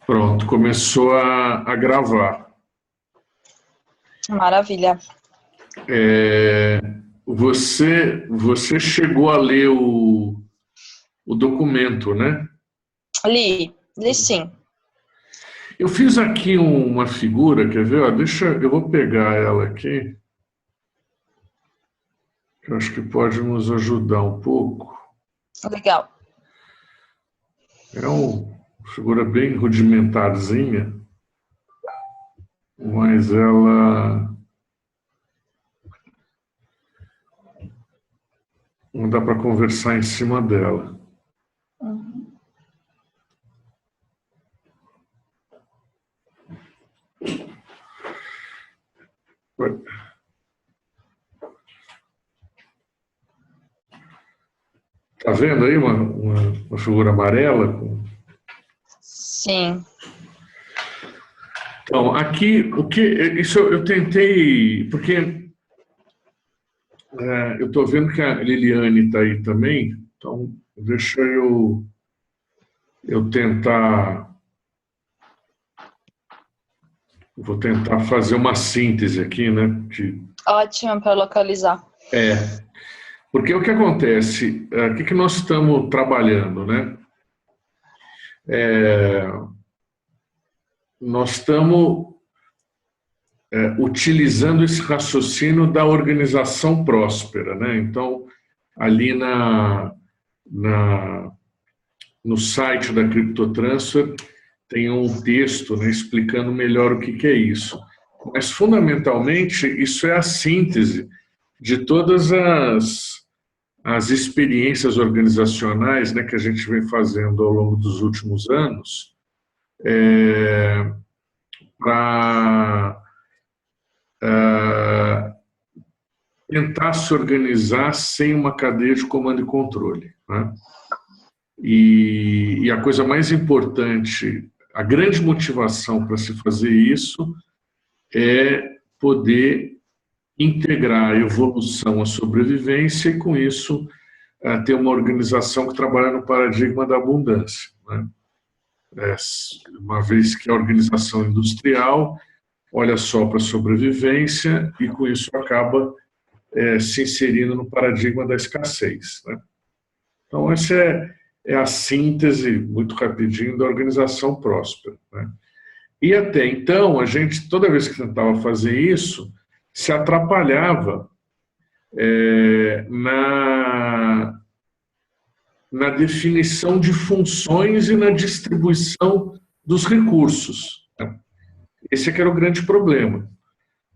Pronto, começou a gravar. Maravilha. Você chegou a ler o documento, né? Li sim. Eu fiz aqui uma figura, quer ver? Ó, eu vou pegar ela aqui, que eu acho que pode nos ajudar um pouco. Legal. É uma figura bem rudimentarzinha, mas ela não dá para conversar em cima dela. Uhum. Tá vendo aí uma figura amarela? Sim. Então, aqui, isso eu tentei, porque eu estou vendo que a Liliane está aí também, então deixa eu tentar, vou tentar fazer uma síntese aqui, né? Ótimo para localizar. Porque o que acontece, o que nós estamos trabalhando, né? Nós estamos utilizando esse raciocínio da organização próspera, né? Então, ali no site da CryptoTransfer tem um texto, né, explicando melhor o que é isso. Mas, fundamentalmente, isso é a síntese de todas as experiências organizacionais, né, que a gente vem fazendo ao longo dos últimos anos para tentar se organizar sem uma cadeia de comando e controle, né? E a coisa mais importante, a grande motivação para se fazer isso é poder integrar a evolução à sobrevivência e, com isso, ter uma organização que trabalha no paradigma da abundância, né? Uma vez que a organização industrial olha só para a sobrevivência e, com isso, acaba se inserindo no paradigma da escassez, né? Então, essa é a síntese, muito rapidinho, da organização próspera, né? E até então, a gente, toda vez que tentava fazer isso, se atrapalhava na definição de funções e na distribuição dos recursos, né? Esse é que era o grande problema,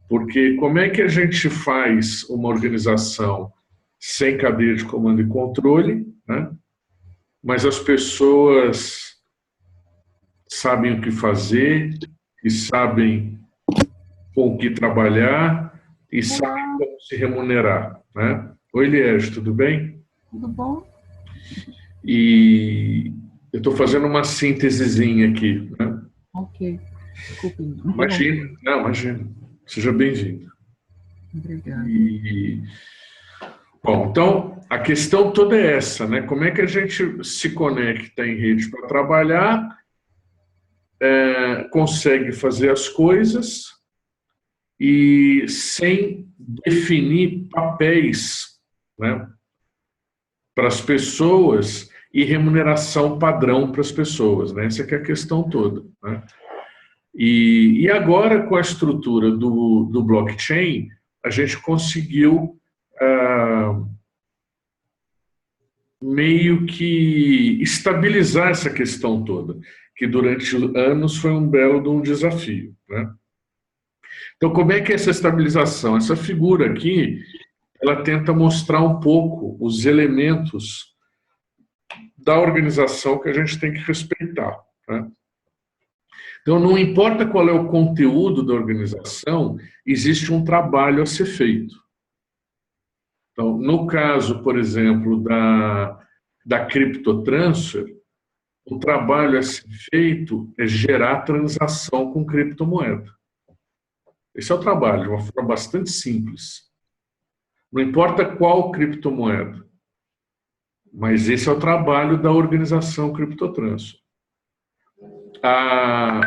porque como é que a gente faz uma organização sem cadeia de comando e controle, né? Mas as pessoas sabem o que fazer e sabem com o que trabalhar e sabem como se remunerar, né? Oi, Liege, tudo bem? Tudo bom? E eu estou fazendo uma síntesezinha aqui, né? Ok. Desculpe. Imagina, não, imagina. Seja bem-vindo. Obrigado. Bom, então, a questão toda é essa, né? Como é que a gente se conecta em rede para trabalhar, consegue fazer as coisas e sem definir papéis, né, para as pessoas e remuneração padrão para as pessoas, né? Essa que é a questão toda, né? E agora, com a estrutura do blockchain, a gente conseguiu meio que estabilizar essa questão toda, que durante anos foi um belo de um desafio, né? Então, como é que é essa estabilização? Essa figura aqui, ela tenta mostrar um pouco os elementos da organização que a gente tem que respeitar, né? Então, não importa qual é o conteúdo da organização, existe um trabalho a ser feito. Então, no caso, por exemplo, da CryptoTransfer, o trabalho a ser feito é gerar transação com criptomoeda. Esse é o trabalho, de uma forma bastante simples. Não importa qual criptomoeda, mas esse é o trabalho da organização CryptoTransfer.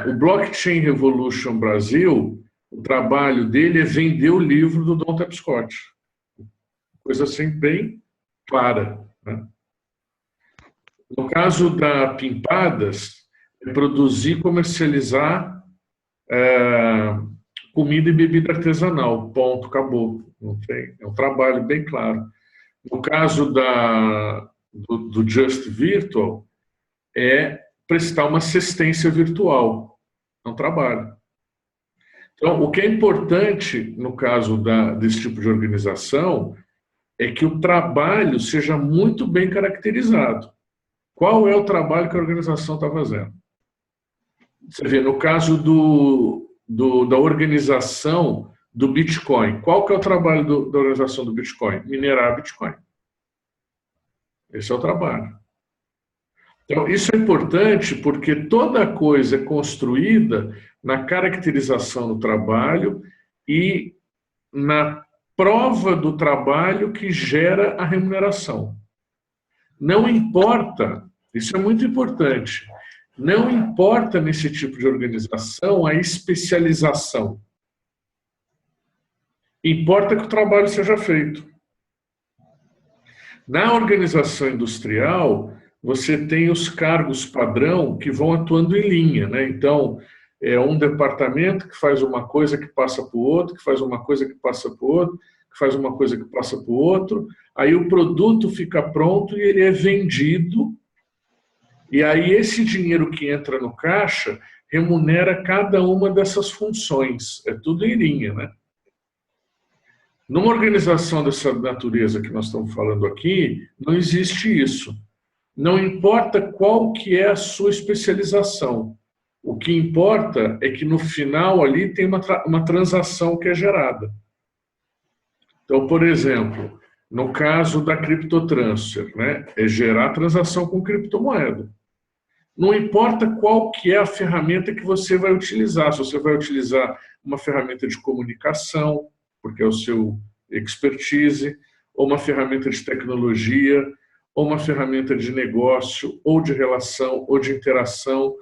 o Blockchain Revolution Brasil, o trabalho dele é vender o livro do Don Tapscott. Coisa assim bem clara, né? No caso da Pimpadas, é produzir e comercializar comida e bebida artesanal. Ponto, acabou. Não tem, é um trabalho bem claro. No caso do Just Virtual, é prestar uma assistência virtual. É um trabalho. Então, o que é importante, no caso desse tipo de organização, é que o trabalho seja muito bem caracterizado. Qual é o trabalho que a organização está fazendo? Você vê, no caso da organização do Bitcoin, qual que é o trabalho da organização do Bitcoin? Minerar Bitcoin. Esse é o trabalho. Então, isso é importante porque toda coisa é construída na caracterização do trabalho e na prova do trabalho que gera a remuneração. Não importa, isso é muito importante, não importa nesse tipo de organização a especialização. Importa que o trabalho seja feito. Na organização industrial, você tem os cargos padrão que vão atuando em linha, né? Então, é um departamento que faz uma coisa que passa para o outro, que faz uma coisa que passa para o outro, que faz uma coisa que passa para o outro, aí o produto fica pronto e ele é vendido, e aí esse dinheiro que entra no caixa remunera cada uma dessas funções, é tudo em linha, né? Numa organização dessa natureza que nós estamos falando aqui, não existe isso. Não importa qual que é a sua especialização. O que importa é que no final ali tem uma transação que é gerada. Então, por exemplo, no caso da CryptoTransfer, né, é gerar transação com criptomoeda. Não importa qual que é a ferramenta que você vai utilizar. Se você vai utilizar uma ferramenta de comunicação, porque é o seu expertise, ou uma ferramenta de tecnologia, ou uma ferramenta de negócio, ou de relação, ou de interação.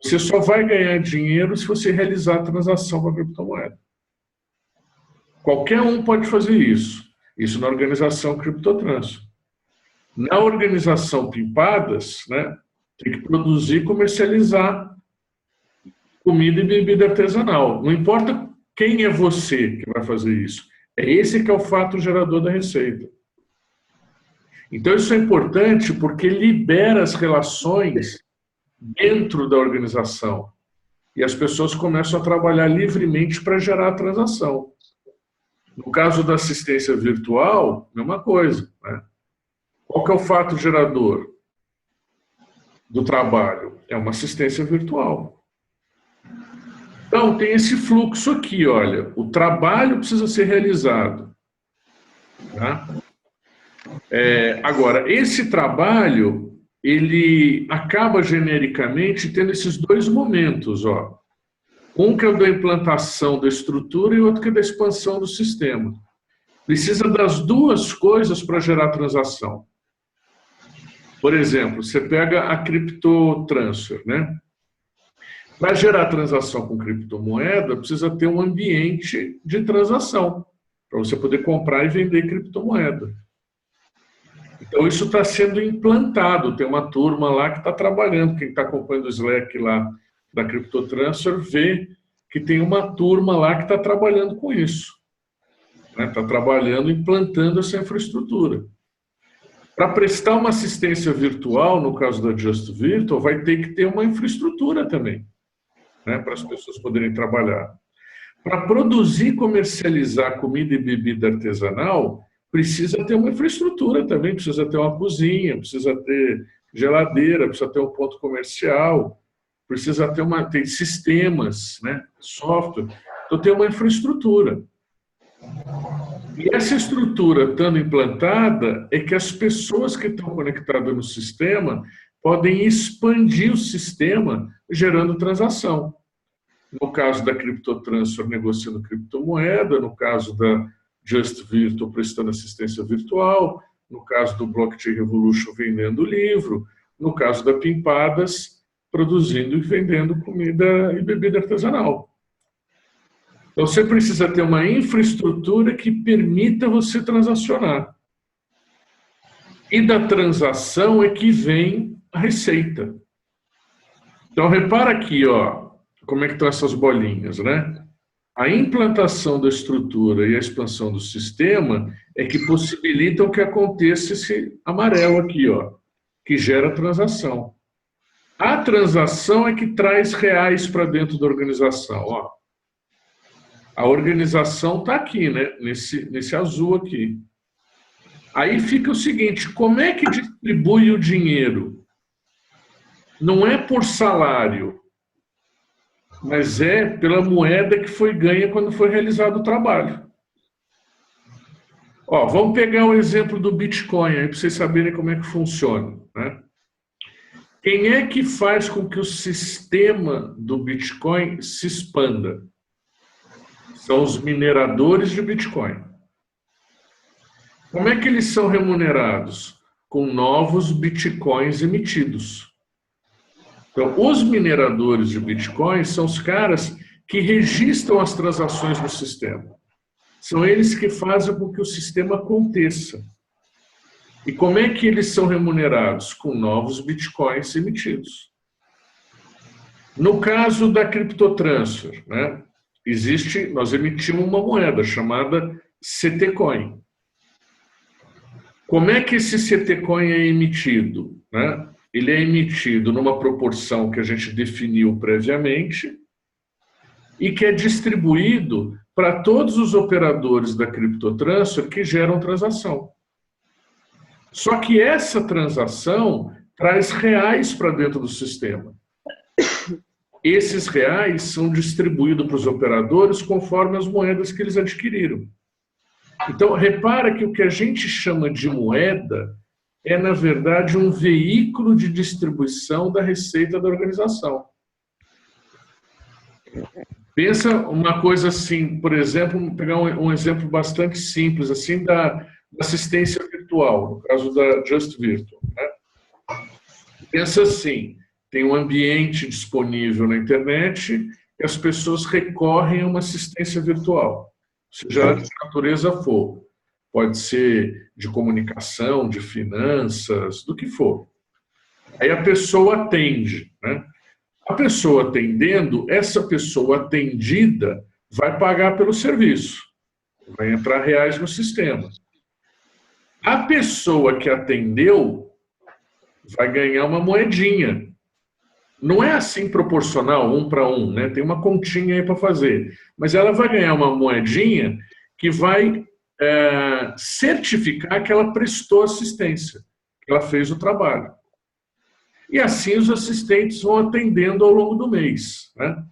Você só vai ganhar dinheiro se você realizar a transação com a criptomoeda. Qualquer um pode fazer isso. Isso na organização CryptoTransfer. Na organização Pimpadas, né, tem que produzir e comercializar comida e bebida artesanal. Não importa quem é você que vai fazer isso. É esse que é o fato gerador da receita. Então, isso é importante porque libera as relações dentro da organização. E as pessoas começam a trabalhar livremente para gerar a transação. No caso da assistência virtual, mesma coisa, né? Qual que é o fato gerador do trabalho? É uma assistência virtual. Então, tem esse fluxo aqui, olha. O trabalho precisa ser realizado. Tá? Agora, esse trabalho, ele acaba genericamente tendo esses dois momentos, ó. Um que é o da implantação da estrutura e outro que é da expansão do sistema. Precisa das duas coisas para gerar transação. Por exemplo, você pega a CryptoTransfer, né? Para gerar transação com criptomoeda, precisa ter um ambiente de transação, para você poder comprar e vender criptomoeda. Então, isso está sendo implantado. Tem uma turma lá que está trabalhando. Quem está acompanhando o Slack lá da CryptoTransfer vê que tem uma turma lá que está trabalhando com isso. Está trabalhando, implantando essa infraestrutura. Para prestar uma assistência virtual, no caso da Just Virtual, vai ter que ter uma infraestrutura também, né, para as pessoas poderem trabalhar. Para produzir e comercializar comida e bebida artesanal, precisa ter uma infraestrutura também, precisa ter uma cozinha, precisa ter geladeira, precisa ter um ponto comercial, precisa ter sistemas, né, software. Então, tem uma infraestrutura. E essa estrutura, estando implantada, é que as pessoas que estão conectadas no sistema podem expandir o sistema gerando transação. No caso da CryptoTransfer, negociando criptomoeda, no caso da Just Virtual, prestando assistência virtual, no caso do Blockchain Revolution, vendendo livro, no caso da Pimpadas, produzindo e vendendo comida e bebida artesanal. Então, você precisa ter uma infraestrutura que permita você transacionar. E da transação é que vem a receita. Então, repara aqui, ó, como é que estão essas bolinhas, né? A implantação da estrutura e a expansão do sistema é que possibilitam que aconteça esse amarelo aqui, ó, que gera transação. A transação é que traz reais para dentro da organização, ó. A organização está aqui, né? Nesse azul aqui. Aí fica o seguinte, como é que distribui o dinheiro? Não é por salário, mas é pela moeda que foi ganha quando foi realizado o trabalho. Ó, vamos pegar o exemplo do Bitcoin, aí para vocês saberem como é que funciona, né? Quem é que faz com que o sistema do Bitcoin se expanda? São os mineradores de Bitcoin. Como é que eles são remunerados? Com novos Bitcoins emitidos. Então, os mineradores de Bitcoin são os caras que registram as transações no sistema. São eles que fazem com que o sistema aconteça. E como é que eles são remunerados? Com novos Bitcoins emitidos. No caso da CryptoTransfer, né, nós emitimos uma moeda chamada CT-Coin. Como é que esse CT-Coin é emitido, né? Ele é emitido numa proporção que a gente definiu previamente e que é distribuído para todos os operadores da CryptoTransfer que geram transação. Só que essa transação traz reais para dentro do sistema. Esses reais são distribuídos para os operadores conforme as moedas que eles adquiriram. Então, repara que o que a gente chama de moeda é, na verdade, um veículo de distribuição da receita da organização. Pensa uma coisa assim, por exemplo, vou pegar um exemplo bastante simples, assim, da assistência virtual, no caso da Just Virtual, né? Pensa assim, tem um ambiente disponível na internet e as pessoas recorrem a uma assistência virtual, seja de que natureza for. Pode ser de comunicação, de finanças, do que for. Aí a pessoa atende, né? A pessoa atendendo, essa pessoa atendida vai pagar pelo serviço. Vai entrar reais no sistema. A pessoa que atendeu vai ganhar uma moedinha. Não é assim proporcional, 1 para 1, né? Tem uma continha aí para fazer. Mas ela vai ganhar uma moedinha que vai certificar que ela prestou assistência, que ela fez o trabalho. E assim os assistentes vão atendendo ao longo do mês, né?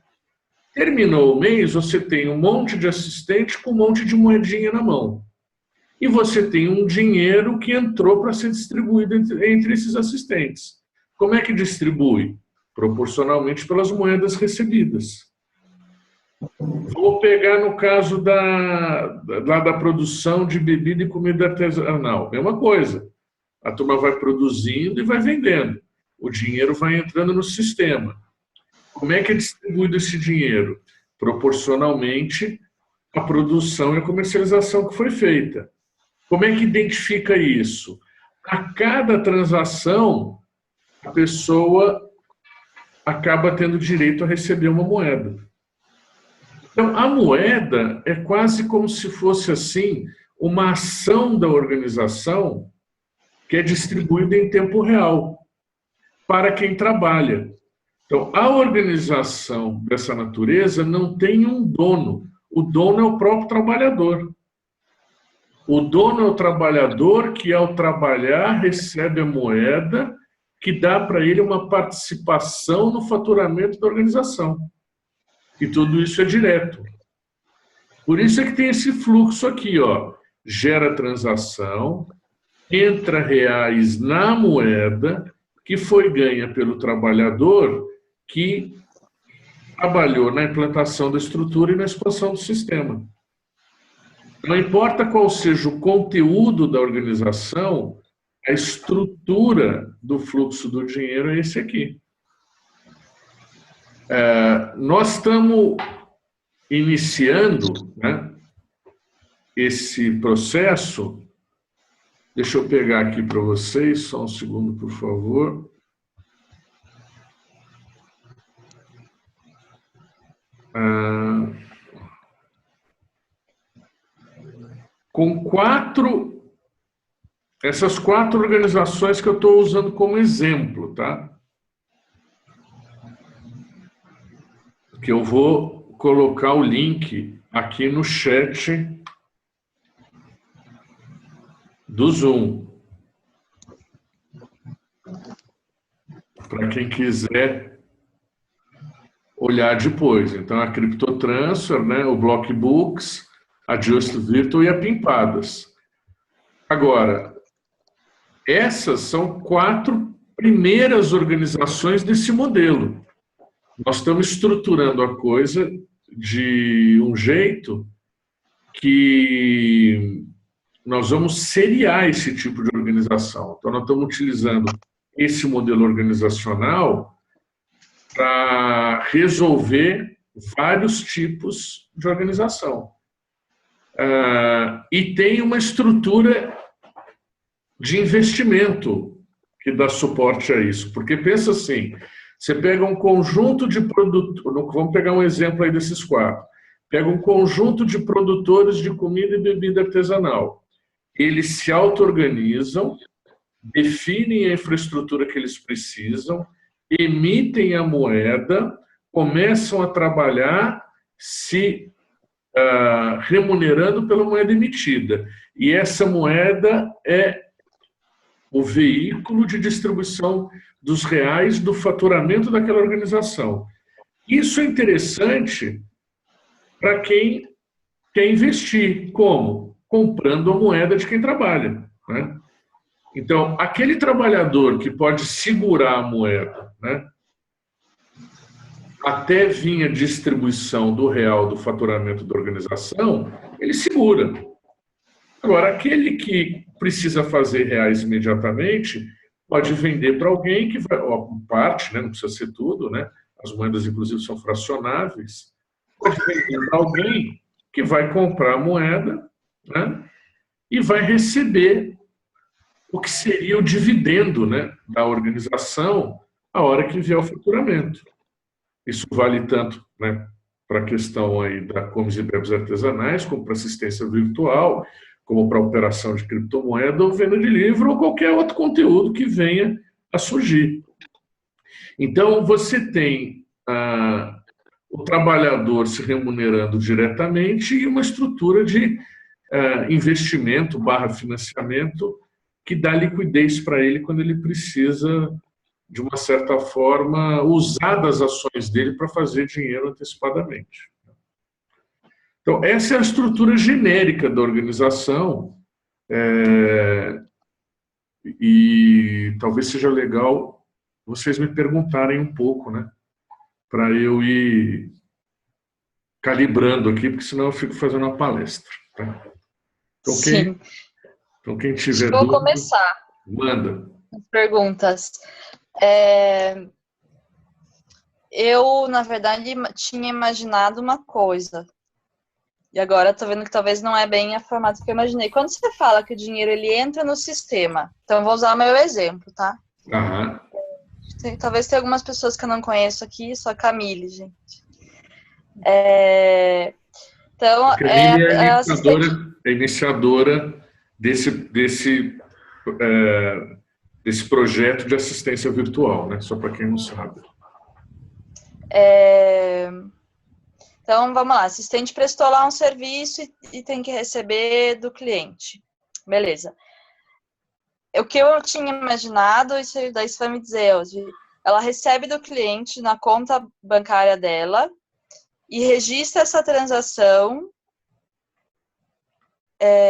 Terminou o mês, você tem um monte de assistente com um monte de moedinha na mão. E você tem um dinheiro que entrou para ser distribuído entre esses assistentes. Como é que distribui? Proporcionalmente pelas moedas recebidas. Vou pegar no caso da produção de bebida e comida artesanal. Mesma coisa. A turma vai produzindo e vai vendendo. O dinheiro vai entrando no sistema. Como é que é distribuído esse dinheiro? Proporcionalmente à produção e à comercialização que foi feita. Como é que identifica isso? A cada transação, a pessoa acaba tendo direito a receber uma moeda. Então, a moeda é quase como se fosse assim uma ação da organização que é distribuída em tempo real para quem trabalha. Então, a organização dessa natureza não tem um dono. O dono é o próprio trabalhador. O dono é o trabalhador que, ao trabalhar, recebe a moeda que dá para ele uma participação no faturamento da organização. E tudo isso é direto. Por isso é que tem esse fluxo aqui, ó. Gera transação, entra reais na moeda que foi ganha pelo trabalhador que trabalhou na implantação da estrutura e na expansão do sistema. Não importa qual seja o conteúdo da organização, a estrutura do fluxo do dinheiro é esse aqui. Nós estamos iniciando, né, esse processo. Deixa eu pegar aqui para vocês, só um segundo, por favor. Com essas 4 organizações que eu estou usando como exemplo, tá? Que eu vou colocar o link aqui no chat do Zoom. Para quem quiser olhar depois. Então, a CryptoTransfer, né, o Blockbooks, a Just Virtual e a Pimpadas. Agora, essas são 4 primeiras organizações desse modelo. Nós estamos estruturando a coisa de um jeito que nós vamos seriar esse tipo de organização. Então, nós estamos utilizando esse modelo organizacional para resolver vários tipos de organização. E tem uma estrutura de investimento que dá suporte a isso. Porque pensa assim, você pega um conjunto de produtores, vamos pegar um exemplo aí desses 4. Pega um conjunto de produtores de comida e bebida artesanal. Eles se auto-organizam, definem a infraestrutura que eles precisam, emitem a moeda, começam a trabalhar se remunerando pela moeda emitida. E essa moeda é o veículo de distribuição dos reais do faturamento daquela organização. Isso é interessante para quem quer investir. Como? Comprando a moeda de quem trabalha, né? Então, aquele trabalhador que pode segurar a moeda, né, até vir a distribuição do real do faturamento da organização, ele segura. Agora, aquele que precisa fazer reais imediatamente, pode vender para alguém que vai, parte, né, não precisa ser tudo, né, as moedas, inclusive, são fracionáveis, pode vender para alguém que vai comprar a moeda, né, e vai receber o que seria o dividendo, né, da organização a hora que vier o faturamento. Isso vale tanto, né, para a questão aí da comes e bebes artesanais, como para assistência virtual, como para operação de criptomoeda ou venda de livro ou qualquer outro conteúdo que venha a surgir. Então, você tem o trabalhador se remunerando diretamente e uma estrutura de investimento / financiamento que dá liquidez para ele quando ele precisa, de uma certa forma, usar das ações dele para fazer dinheiro antecipadamente. Então, essa é a estrutura genérica da organização, e talvez seja legal vocês me perguntarem um pouco, né, para eu ir calibrando aqui, porque senão eu fico fazendo uma palestra. Tá? Então, quem tiver Vou dúvida, começar. manda. As perguntas. Eu, na verdade, tinha imaginado uma coisa. E agora estou vendo que talvez não é bem a formato que eu imaginei. Quando você fala que o dinheiro ele entra no sistema, então eu vou usar o meu exemplo, tá? Aham. Talvez tenha algumas pessoas que eu não conheço aqui, só Camille, gente. Então, Camille é a iniciadora desse projeto de assistência virtual, né? Só para quem não sabe. Então, vamos lá. Assistente prestou lá um serviço e tem que receber do cliente. Beleza. O que eu tinha imaginado, daí você vai me dizer, ela recebe do cliente na conta bancária dela e registra essa transação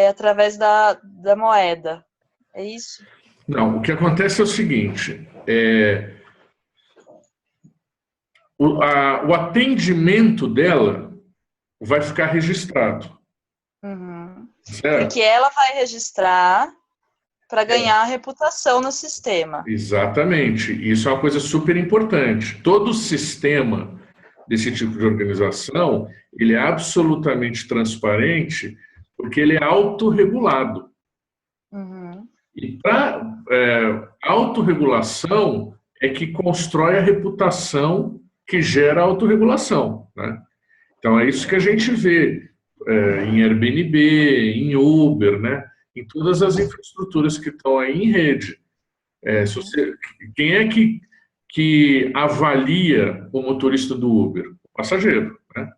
através da moeda. É isso? Não, o que acontece é o seguinte, o atendimento dela vai ficar registrado. Uhum. Certo? Porque ela vai registrar para ganhar reputação no sistema. Exatamente. Isso é uma coisa super importante. Todo sistema desse tipo de organização, ele é absolutamente transparente, porque ele é autorregulado. Uhum. E para autorregulação é que constrói a reputação que gera a autorregulação, né? Então é isso que a gente vê em Airbnb, em Uber, né? Em todas as infraestruturas que estão aí em rede. Quem é que avalia o motorista do Uber? O passageiro, né?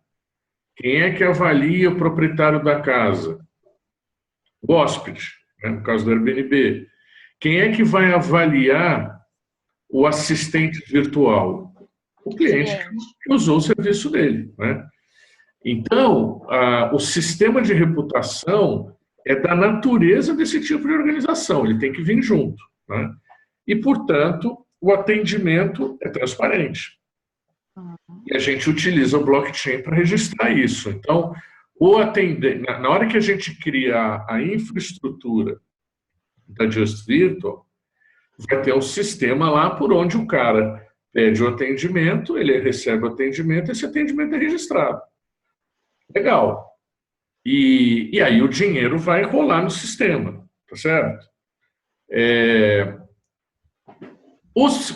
Quem é que avalia o proprietário da casa? O hóspede, né? No caso do Airbnb. Quem é que vai avaliar o assistente virtual? O cliente que usou o serviço dele, né? Então, o sistema de reputação é da natureza desse tipo de organização, ele tem que vir junto, né? E, portanto, o atendimento é transparente. E a gente utiliza o blockchain para registrar isso. Então, na hora que a gente cria a infraestrutura da Just Virtual, vai ter um sistema lá por onde o cara pede o atendimento, ele recebe o atendimento, esse atendimento é registrado. Legal. E aí o dinheiro vai rolar no sistema, tá certo?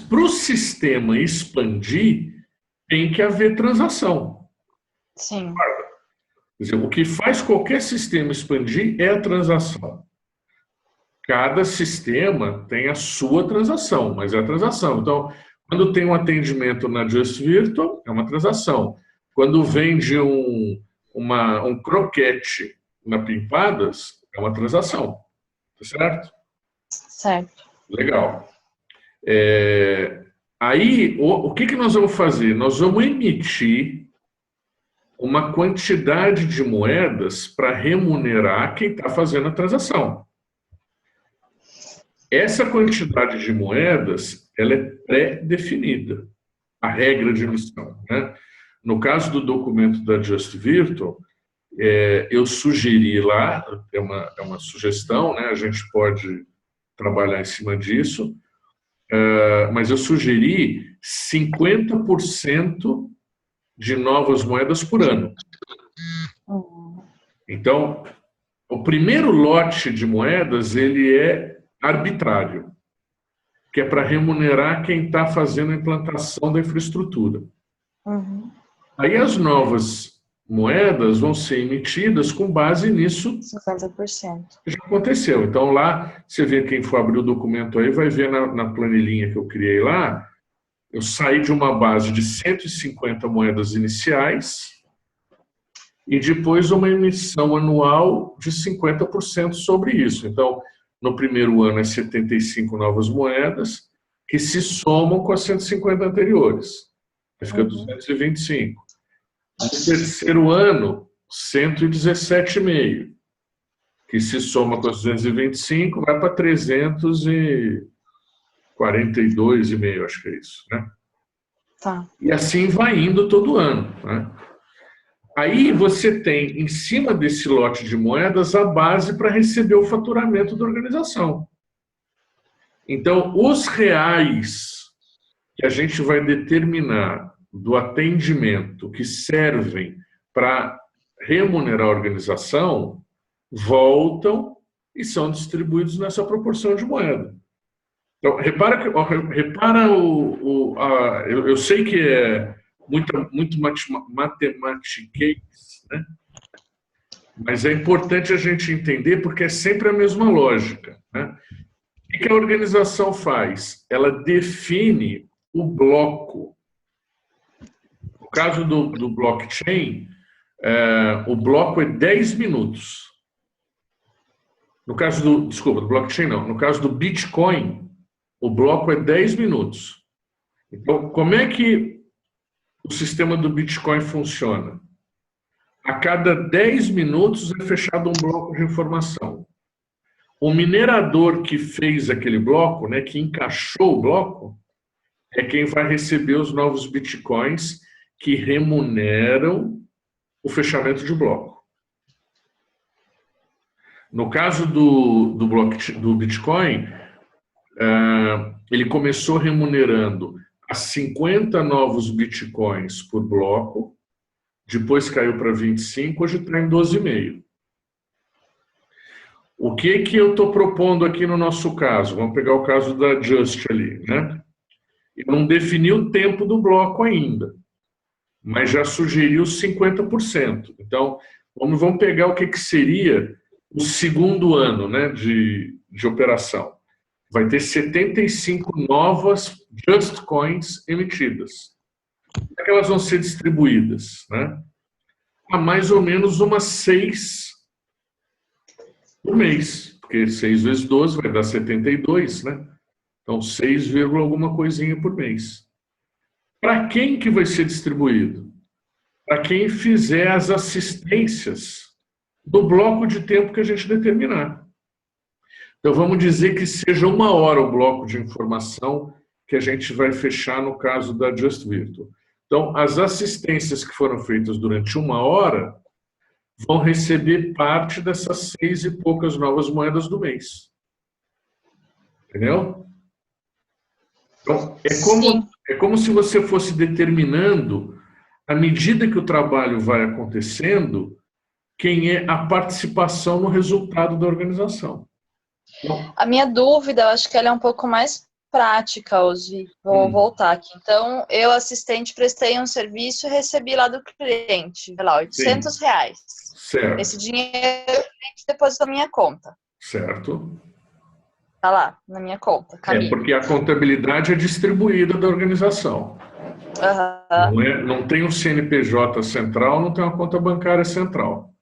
Para o sistema expandir, tem que haver transação. Sim. Quer dizer, o que faz qualquer sistema expandir é a transação. Cada sistema tem a sua transação, mas é a transação. Então, quando tem um atendimento na Just Virtual, é uma transação. Quando vende um croquete na Pimpadas, é uma transação. Tá certo? Certo. Legal. Aí, o que nós vamos fazer? Nós vamos emitir uma quantidade de moedas para remunerar quem está fazendo a transação. Essa quantidade de moedas, ela é pré-definida, a regra de emissão, né? No caso do documento da Just Virtual, eu sugeri lá, é uma sugestão, né? A gente pode trabalhar em cima disso, mas eu sugeri 50% de novas moedas por ano. Então, o primeiro lote de moedas, ele é arbitrário, que é para remunerar quem está fazendo a implantação da infraestrutura. Uhum. Aí as novas moedas vão ser emitidas com base nisso 50%. que já aconteceu. Então lá, você vê, quem for abrir o documento aí, vai ver na planilhinha que eu criei lá, eu saí de uma base de 150 moedas iniciais e depois uma emissão anual de 50% sobre isso. Então, no primeiro ano é 75 novas moedas que se somam com as 150 anteriores. Aí fica 225. No terceiro ano, 117,5, que se soma com as 225, vai para 342,5, acho que é isso, né? Tá. E assim vai indo todo ano, né? Aí você tem, em cima desse lote de moedas, a base para receber o faturamento da organização. Então, os reais que a gente vai determinar do atendimento que servem para remunerar a organização voltam e são distribuídos nessa proporção de moeda. Então, repara eu sei que é muito matematiquês, né? Mas é importante a gente entender porque é sempre a mesma lógica, né? O que a organização faz? Ela define o bloco. No caso do blockchain, o bloco é 10 minutos. No caso do blockchain não. No caso do Bitcoin, o bloco é 10 minutos. Então, como é que o sistema do Bitcoin funciona? A cada 10 minutos é fechado um bloco de informação. O minerador que fez aquele bloco, né, que encaixou o bloco, é quem vai receber os novos bitcoins que remuneram o fechamento de bloco. No caso do Bitcoin, ele começou remunerando a 50 novos bitcoins por bloco, depois caiu para 25, hoje está em 12,5. O que eu estou propondo aqui no nosso caso? Vamos pegar o caso da Just ali, né? Eu não defini o tempo do bloco ainda, mas já sugeriu 50%. Então, vamos pegar o que seria o segundo ano, né, de operação. Vai ter 75 novas Just Coins emitidas. Como é que elas vão ser distribuídas, né? A mais ou menos umas 6 por mês, porque 6 vezes 12 vai dar 72, né? Então, 6, alguma coisinha por mês. Para quem que vai ser distribuído? Para quem fizer as assistências do bloco de tempo que a gente determinar. Então, vamos dizer que seja 1 hora o bloco de informação que a gente vai fechar no caso da Just Virtual. Então, as assistências que foram feitas durante 1 hora vão receber parte dessas 6 e poucas novas moedas do mês. Entendeu? Então, é como se você fosse determinando, à medida que o trabalho vai acontecendo, quem é a participação no resultado da organização. Então, A minha dúvida, eu acho que ela é um pouco mais prática, Osvi. Vou voltar aqui. Então, eu, assistente, prestei um serviço e recebi lá do cliente, sei lá, R$800. certo. Esse dinheiro o cliente depositou na minha conta. Certo. Tá lá, na minha conta. Caminho. Porque a contabilidade é distribuída da organização. Não tem um CNPJ central, não tem uma conta bancária central.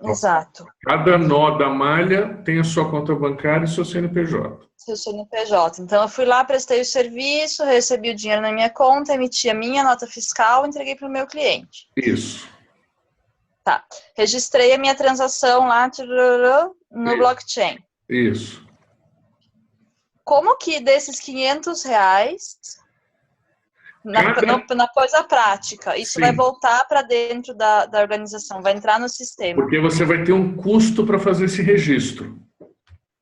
Exato. Cada nó da malha tem a sua conta bancária e seu CNPJ. Seu CNPJ. Então, eu fui lá, prestei o serviço, recebi o dinheiro na minha conta, emiti a minha nota fiscal e entreguei para o meu cliente. Isso. Tá. Registrei a minha transação lá no blockchain. Isso. Como que desses R$500, na coisa prática, isso vai voltar para dentro da organização, vai entrar no sistema? Porque você vai ter um custo para fazer esse registro.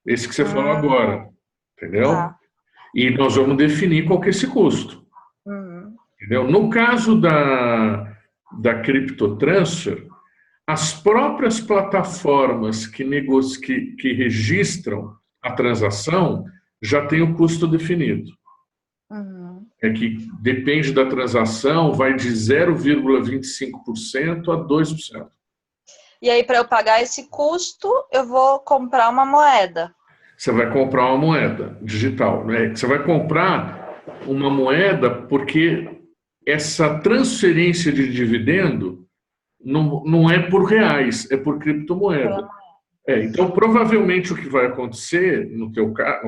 Esse que você falou agora. Entendeu? Tá. E nós vamos definir qual que é esse custo. Entendeu? No caso da CryptoTransfer, as próprias plataformas que registram a transação já tem o custo definido. É que depende da transação, vai de 0,25% a 2%. E aí, para eu pagar esse custo, eu vou comprar uma moeda. Você vai comprar uma moeda digital, né? Você vai comprar uma moeda porque essa transferência de dividendo não é por reais, é por criptomoeda. Então, provavelmente, o que vai acontecer, no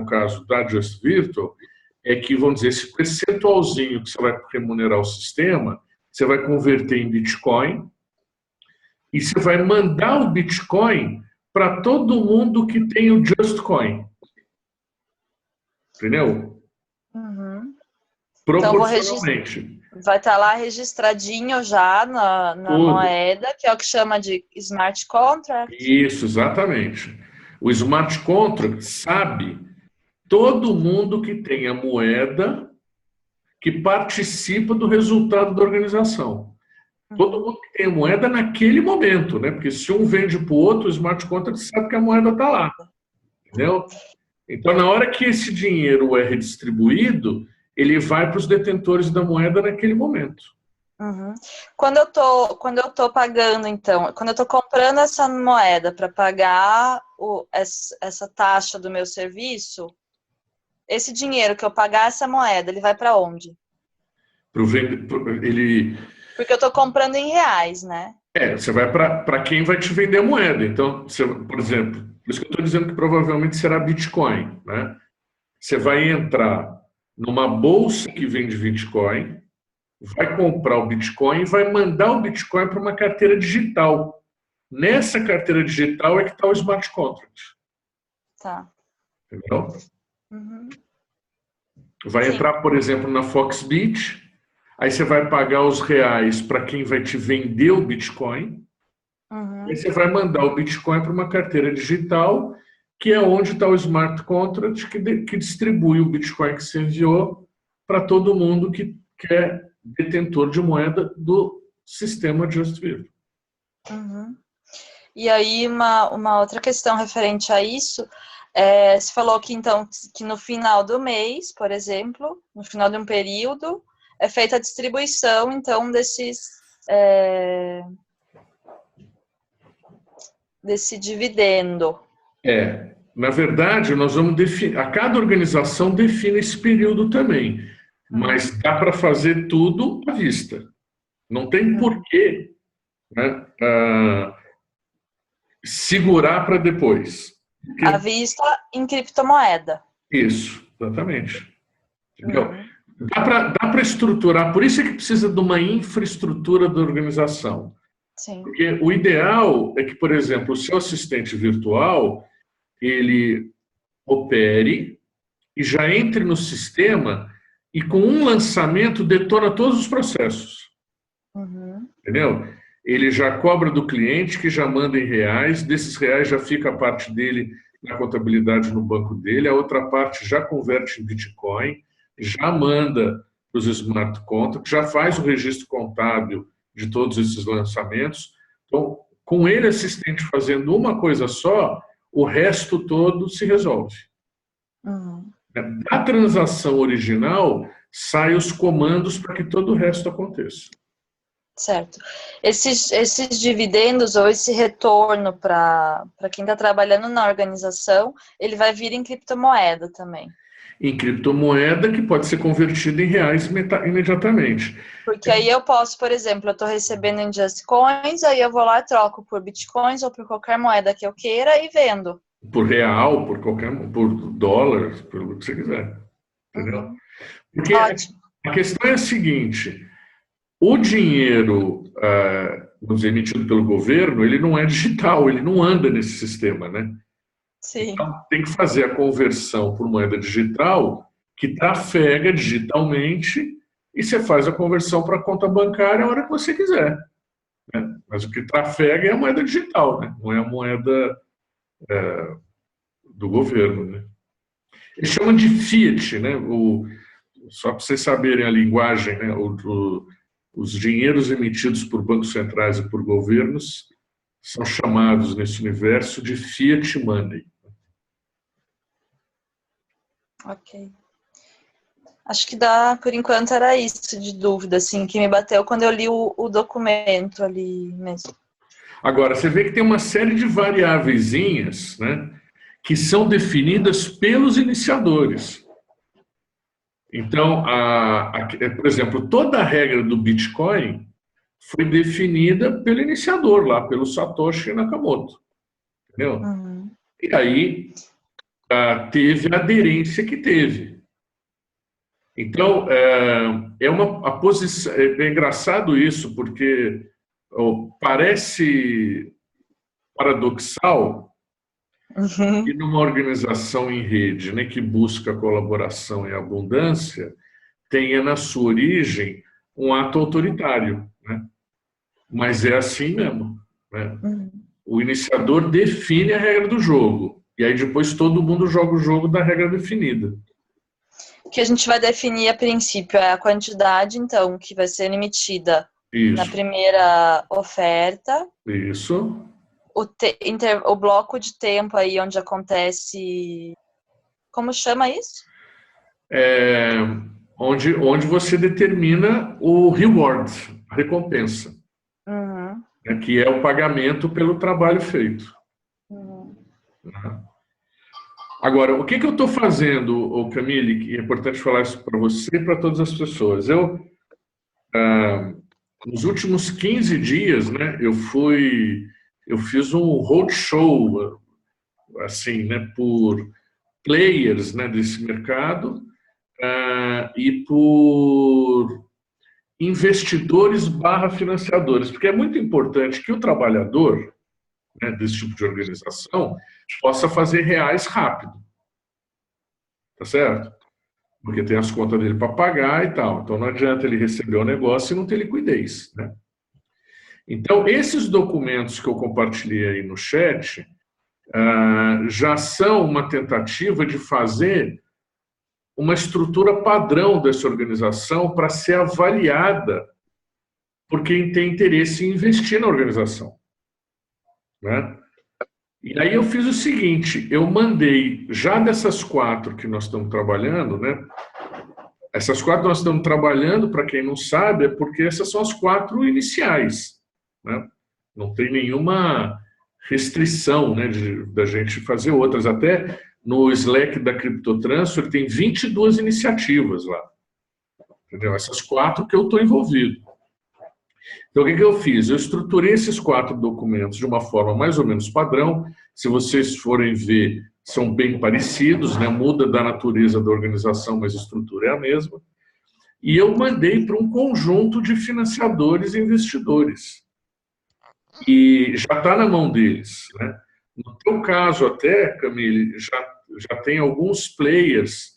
caso da Just Virtual, é que, vamos dizer, esse percentualzinho que você vai remunerar o sistema, você vai converter em Bitcoin e você vai mandar o Bitcoin para todo mundo que tem o Justcoin. Entendeu? Proporcionalmente. Então, vai estar lá registradinho já na moeda, que é o que chama de smart contract. Isso, exatamente. O smart contract sabe todo mundo que tem a moeda que participa do resultado da organização. Todo mundo que tem a moeda naquele momento, né? Porque se um vende para o outro, o smart contract sabe que a moeda está lá. Entendeu? Então, na hora que esse dinheiro é redistribuído, ele vai para os detentores da moeda naquele momento. Quando eu tô pagando, então, quando eu tô comprando essa moeda para pagar essa taxa do meu serviço, esse dinheiro que eu pagar essa moeda, ele vai para onde? Porque eu tô comprando em reais, né? Você vai para quem vai te vender a moeda. Então, por exemplo, por isso que eu estou dizendo que provavelmente será Bitcoin, né? Você vai entrar numa bolsa que vende Bitcoin, vai comprar o Bitcoin e vai mandar o Bitcoin para uma carteira digital. Nessa carteira digital é que está o smart contract. Tá. Entendeu? Vai entrar, por exemplo, na Foxbit, aí você vai pagar os reais para quem vai te vender o Bitcoin, aí você vai mandar o Bitcoin para uma carteira digital, que é onde está o smart contract que distribui o Bitcoin que você enviou para todo mundo que é detentor de moeda do sistema Just Virtual. Uhum. E aí, uma outra questão referente a isso, você falou que, então, que no final do mês, por exemplo, no final de um período, é feita a distribuição, então, desse dividendo. Na verdade, nós vamos definir, a cada organização define esse período também, mas dá para fazer tudo à vista. Não tem porquê, né, segurar para depois. Porque... À vista em criptomoeda. Isso, exatamente. Entendeu? Dá para estruturar, por isso é que precisa de uma infraestrutura da organização. Sim. Porque o ideal é que, por exemplo, o seu assistente virtual, ele opere e já entre no sistema e com um lançamento detona todos os processos. Entendeu? Ele já cobra do cliente, que já manda em reais, desses reais já fica a parte dele na contabilidade no banco dele, a outra parte já converte em Bitcoin, já manda para os smart contracts, já faz o registro contábil de todos esses lançamentos. Então, com ele assistente fazendo uma coisa só, o resto todo se resolve. Da transação original, saem os comandos para que todo o resto aconteça. Certo. Esses dividendos ou esse retorno para quem está trabalhando na organização, ele vai vir em criptomoeda também. Em criptomoeda que pode ser convertida em reais imediatamente. Porque aí eu posso, por exemplo, eu estou recebendo em Just Coins, aí eu vou lá, troco por Bitcoins ou por qualquer moeda que eu queira e vendo. Por real, por dólar, pelo que você quiser. Entendeu? Porque Ótimo. a questão é a seguinte: o dinheiro emitido pelo governo, ele não é digital, ele não anda nesse sistema, né? Sim. Então, tem que fazer a conversão por moeda digital, que trafega digitalmente, e você faz a conversão para a conta bancária a hora que você quiser. Né? Mas o que trafega é a moeda digital, né? Não é a moeda do governo. Né? Eles chamam de fiat, né? Só para vocês saberem a linguagem, né? Os dinheiros emitidos por bancos centrais e por governos são chamados nesse universo de fiat money. Ok. Acho que por enquanto era isso de dúvida, assim, que me bateu quando eu li o documento ali mesmo. Agora, você vê que tem uma série de variáveiszinhas, né, que são definidas pelos iniciadores. Então, por exemplo, toda a regra do Bitcoin foi definida pelo iniciador lá, pelo Satoshi Nakamoto. Entendeu? E aí teve a aderência que teve. Então, a posição, é engraçado isso, porque parece paradoxal que numa organização em rede, né, que busca colaboração e abundância, tenha na sua origem um ato autoritário. Né? Mas é assim mesmo. Né? O iniciador define a regra do jogo, e aí depois todo mundo joga o jogo da regra definida. O que a gente vai definir a princípio é a quantidade, então, que vai ser emitida na primeira oferta. Isso. O bloco de tempo aí onde acontece... Como chama isso? Onde você determina o reward, a recompensa. Né, que é o pagamento pelo trabalho feito. Agora, o que eu estou fazendo, Camille, que é importante falar isso para você e para todas as pessoas. Nos últimos 15 dias, né, eu fiz um roadshow, assim, né, por players, né, desse mercado e por investidores / financiadores, porque é muito importante que o trabalhador, né, desse tipo de organização possa fazer reais rápido. Tá certo? Porque tem as contas dele para pagar e tal. Então não adianta ele receber o negócio e não ter liquidez. Né? Então, esses documentos que eu compartilhei aí no chat já são uma tentativa de fazer uma estrutura padrão dessa organização para ser avaliada por quem tem interesse em investir na organização, né? E aí eu fiz o seguinte, eu mandei, já dessas 4 que nós estamos trabalhando, né? Essas 4 nós estamos trabalhando, para quem não sabe, é porque essas são as 4 iniciais, né? Não tem nenhuma restrição, né, da gente fazer outras. Até no Slack da CryptoTransfer tem 22 iniciativas lá. Entendeu? Essas 4 que eu estou envolvido. Então, o que eu fiz? Eu estruturei esses 4 documentos de uma forma mais ou menos padrão. Se vocês forem ver, são bem parecidos, né? Muda da natureza da organização, mas a estrutura é a mesma. E eu mandei para um conjunto de financiadores e investidores. E já está na mão deles, né? No teu caso até, Camille, já tem alguns players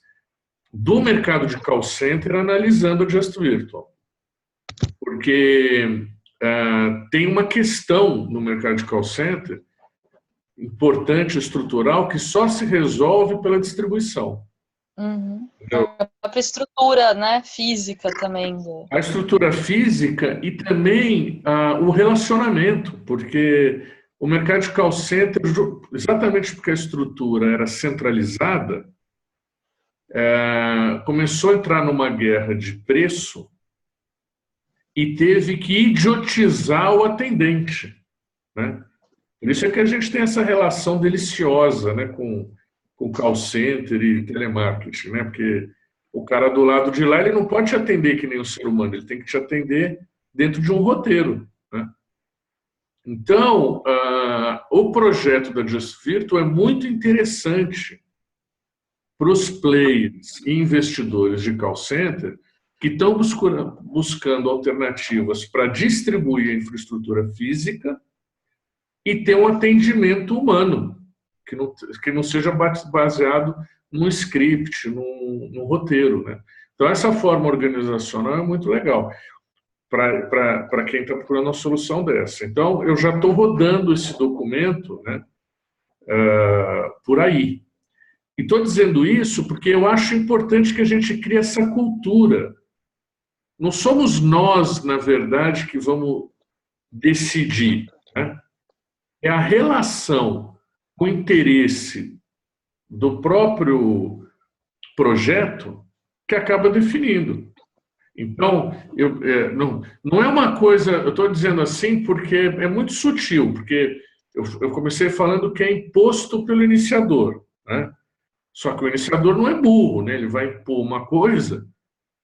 do mercado de call center analisando o Just Virtual. Porque tem uma questão no mercado de call center importante, estrutural, que só se resolve pela distribuição. Uhum. A própria estrutura, né, física também. A estrutura física e também o relacionamento, porque o mercado de call center, exatamente porque a estrutura era centralizada, começou a entrar numa guerra de preço e teve que idiotizar o atendente, né? Por isso é que a gente tem essa relação deliciosa, né, com call center e telemarketing, né? Porque o cara do lado de lá, ele não pode te atender que nem um ser humano, ele tem que te atender dentro de um roteiro, né? Então, o projeto da Just Virtual é muito interessante para os players e investidores de call center que estão buscando alternativas para distribuir a infraestrutura física e ter um atendimento humano, que não seja baseado num script, num roteiro, né? Então, essa forma organizacional é muito legal para quem está procurando uma solução dessa. Então, eu já estou rodando esse documento, né, por aí. E estou dizendo isso porque eu acho importante que a gente crie essa cultura. Não somos nós, na verdade, que vamos decidir, né? É a relação com o interesse do próprio projeto que acaba definindo. Então, não é uma coisa... Eu estou dizendo assim porque é muito sutil, porque eu comecei falando que é imposto pelo iniciador, né? Só que o iniciador não é burro, né? Ele vai impor uma coisa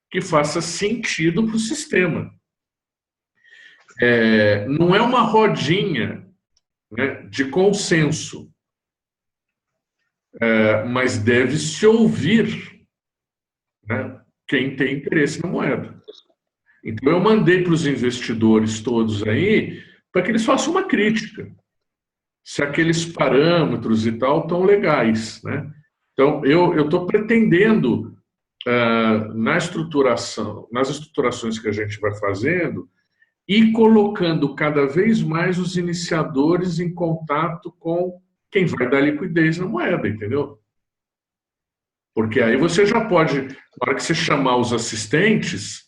que faça sentido para o sistema. Não é uma rodinha, né, de consenso, mas deve-se ouvir, né, quem tem interesse na moeda. Então, eu mandei para os investidores todos aí para que eles façam uma crítica, se aqueles parâmetros e tal estão legais, né? Então, eu estou pretendendo, nas estruturações que a gente vai fazendo, e colocando cada vez mais os iniciadores em contato com quem vai dar liquidez na moeda, entendeu? Porque aí você já pode, na hora que você chamar os assistentes,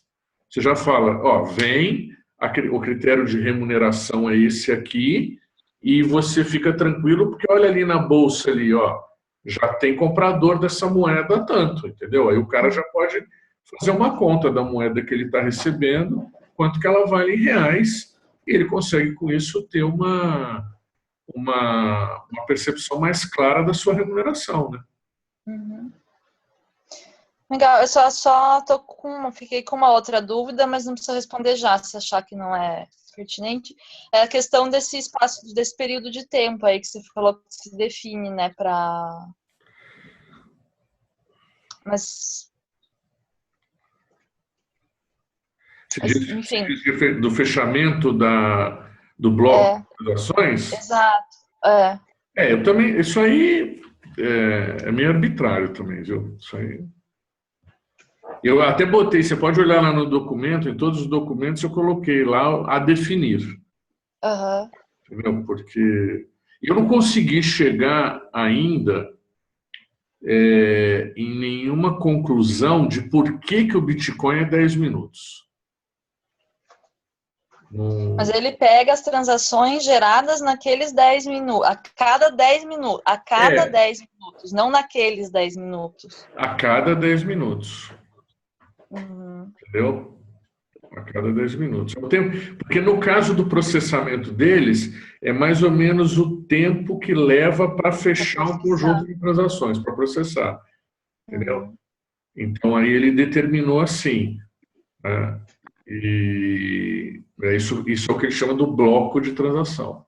você já fala, ó, vem, o critério de remuneração é esse aqui, e você fica tranquilo, porque olha ali na bolsa ali, ó, já tem comprador dessa moeda tanto, entendeu? Aí o cara já pode fazer uma conta da moeda que ele está recebendo, quanto que ela vale em reais, e ele consegue, com isso, ter uma percepção mais clara da sua remuneração, né? Uhum. Legal, eu só fiquei com uma outra dúvida, mas não precisa responder já, se achar que não é pertinente. É a questão desse espaço, desse período de tempo aí que você falou que se define, né, para... Mas... Enfim. Do fechamento do bloco de ações? Exato. Eu também, isso aí é meio arbitrário também, viu? Isso aí. Eu até botei, você pode olhar lá no documento, em todos os documentos eu coloquei lá a definir. Uhum. Entendeu? Porque eu não consegui chegar ainda em nenhuma conclusão de por que o Bitcoin é 10 minutos. Mas ele pega as transações geradas naqueles 10 minutos, a cada 10 minutos, a cada 10 minutos, não naqueles 10 minutos. A cada 10 minutos. Uhum. Entendeu? A cada 10 minutos. Porque no caso do processamento deles, é mais ou menos o tempo que leva para fechar um conjunto de transações, para processar. Entendeu? Então, aí ele determinou assim. Né? E isso é o que ele chama do bloco de transação.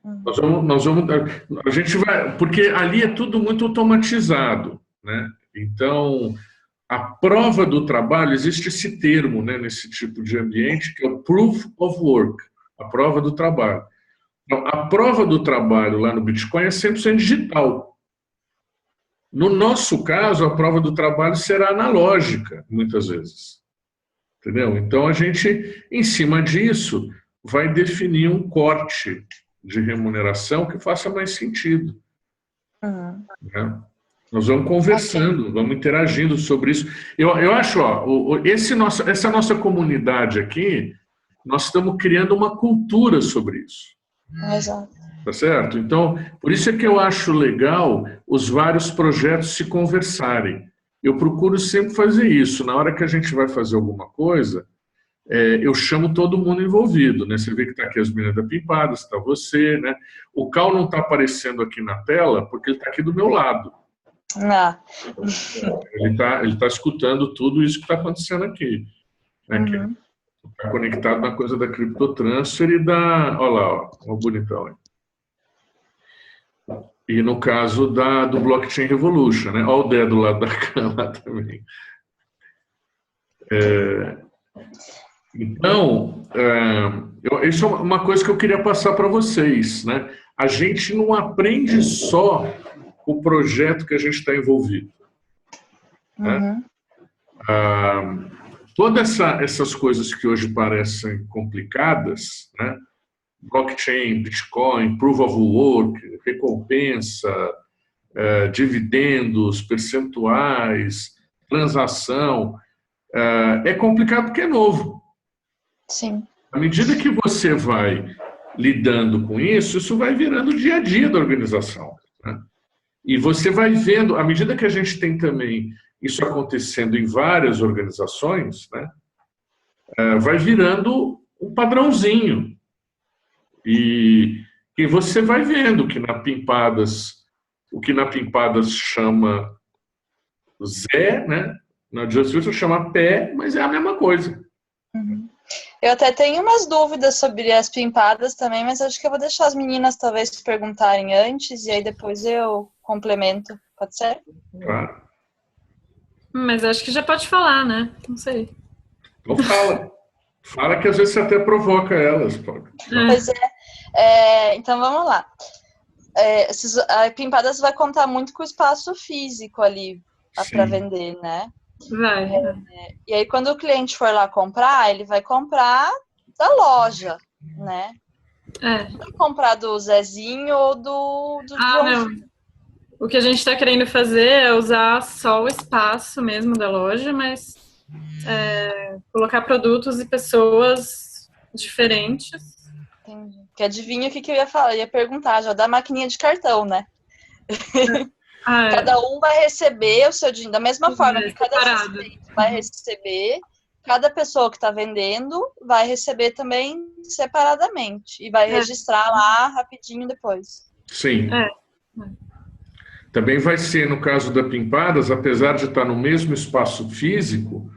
A gente vai, porque ali é tudo muito automatizado, né? Então, a prova do trabalho, existe esse termo, né, nesse tipo de ambiente, que é o proof of work, a prova do trabalho. Então, a prova do trabalho lá no Bitcoin é 100% digital. No nosso caso, a prova do trabalho será analógica, muitas vezes. Entendeu? Então, a gente, em cima disso, vai definir um corte de remuneração que faça mais sentido. Né? Nós vamos conversando, vamos interagindo sobre isso. Eu acho, essa nossa comunidade aqui, nós estamos criando uma cultura sobre isso. Exato. Tá certo? Então, por isso é que eu acho legal os vários projetos se conversarem. Eu procuro sempre fazer isso. Na hora que a gente vai fazer alguma coisa, eu chamo todo mundo envolvido, né? Você vê que está aqui as meninas da Pimpada, está você, né? O Cal não está aparecendo aqui na tela porque ele está aqui do meu lado. Ele tá escutando tudo isso que está acontecendo aqui. Né? Uhum. Está conectado na coisa da CryptoTransfer e da... Olha lá, ó bonitão aí. E no caso do Blockchain Revolution, né? Olha o dedo do lado da cama também. Então, isso é uma coisa que eu queria passar para vocês, né? A gente não aprende só o projeto que a gente está envolvido. Né? Todas essas coisas que hoje parecem complicadas, né? Blockchain, Bitcoin, Proof of Work, recompensa, dividendos, percentuais, transação, é complicado porque é novo. Sim. À medida que você vai lidando com isso vai virando o dia a dia da organização. Né? E você vai vendo, à medida que a gente tem também isso acontecendo em várias organizações, né? Vai virando um padrãozinho. E você vai vendo que o que na Pimpadas chama Zé, né? Na Just chama Pé, mas é a mesma coisa. Uhum. Eu até tenho umas dúvidas sobre as Pimpadas também, mas acho que eu vou deixar as meninas talvez perguntarem antes e aí depois eu complemento. Pode ser? Claro. Mas acho que já pode falar, né? Não sei. Então fala. Fala que às vezes você até provoca elas. Pois então vamos lá. A Pimpadas vai contar muito com o espaço físico ali para vender, né? Vai. E aí quando o cliente for lá comprar, ele vai comprar da loja, né? Não vai comprar do Zezinho ou do Joãozinho. Não. O que a gente está querendo fazer é usar só o espaço mesmo da loja, mas colocar produtos e pessoas diferentes. Entendi. Que adivinha o que eu ia falar? Eu ia perguntar já da maquininha de cartão, né? Cada um vai receber o seu dinheiro da mesma forma que cada assistente vai receber, cada pessoa que está vendendo vai receber também separadamente e vai registrar lá rapidinho depois. Sim. Também vai ser, no caso da Pimpadas, apesar de estar no mesmo espaço físico,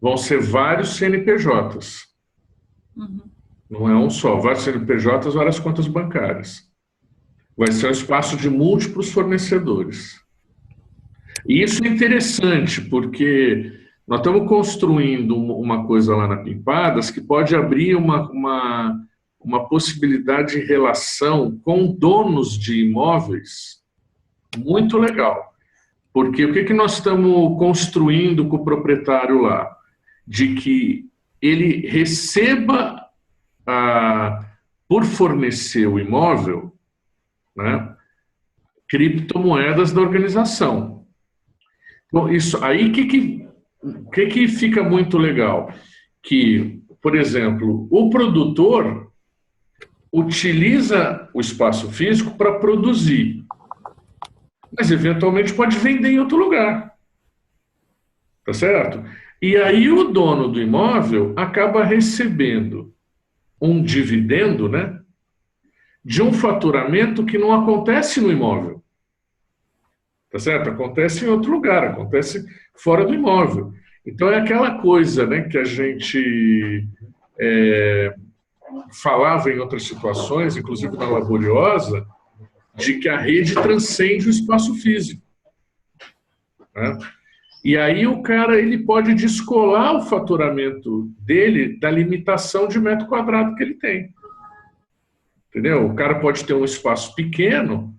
vão ser vários CNPJs. Uhum. Não é um só, vários CNPJs, várias contas bancárias. Vai ser um espaço de múltiplos fornecedores. E isso é interessante, porque nós estamos construindo uma coisa lá na Pimpadas que pode abrir uma possibilidade de relação com donos de imóveis muito legal. Porque o que nós estamos construindo com o proprietário lá? De que ele receba, por fornecer o imóvel, né, criptomoedas da organização. Então, isso aí, que fica muito legal? Que, por exemplo, o produtor utiliza o espaço físico para produzir, mas eventualmente pode vender em outro lugar, tá certo? E aí o dono do imóvel acaba recebendo um dividendo, né, de um faturamento que não acontece no imóvel, tá certo? Acontece em outro lugar, acontece fora do imóvel. Então é aquela coisa, né, que a gente falava em outras situações, inclusive na Laboriosa, de que a rede transcende o espaço físico, né? E aí o cara ele pode descolar o faturamento dele da limitação de metro quadrado que ele tem. Entendeu? O cara pode ter um espaço pequeno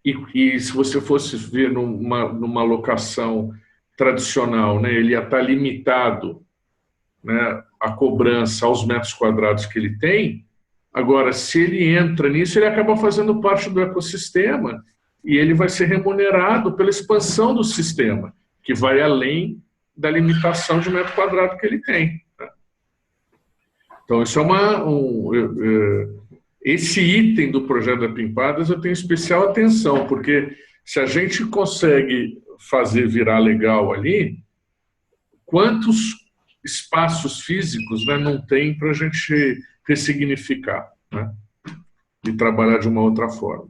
e se você fosse ver numa locação tradicional, né, ele ia estar limitado, né, a cobrança aos metros quadrados que ele tem. Agora, se ele entra nisso, ele acaba fazendo parte do ecossistema e ele vai ser remunerado pela expansão do sistema, que vai além da limitação de metro quadrado que ele tem, né? Então, isso esse item do projeto da Pimpadas eu tenho especial atenção, porque se a gente consegue fazer virar legal ali, quantos espaços físicos, né, não tem para a gente ressignificar, né, e trabalhar de uma outra forma.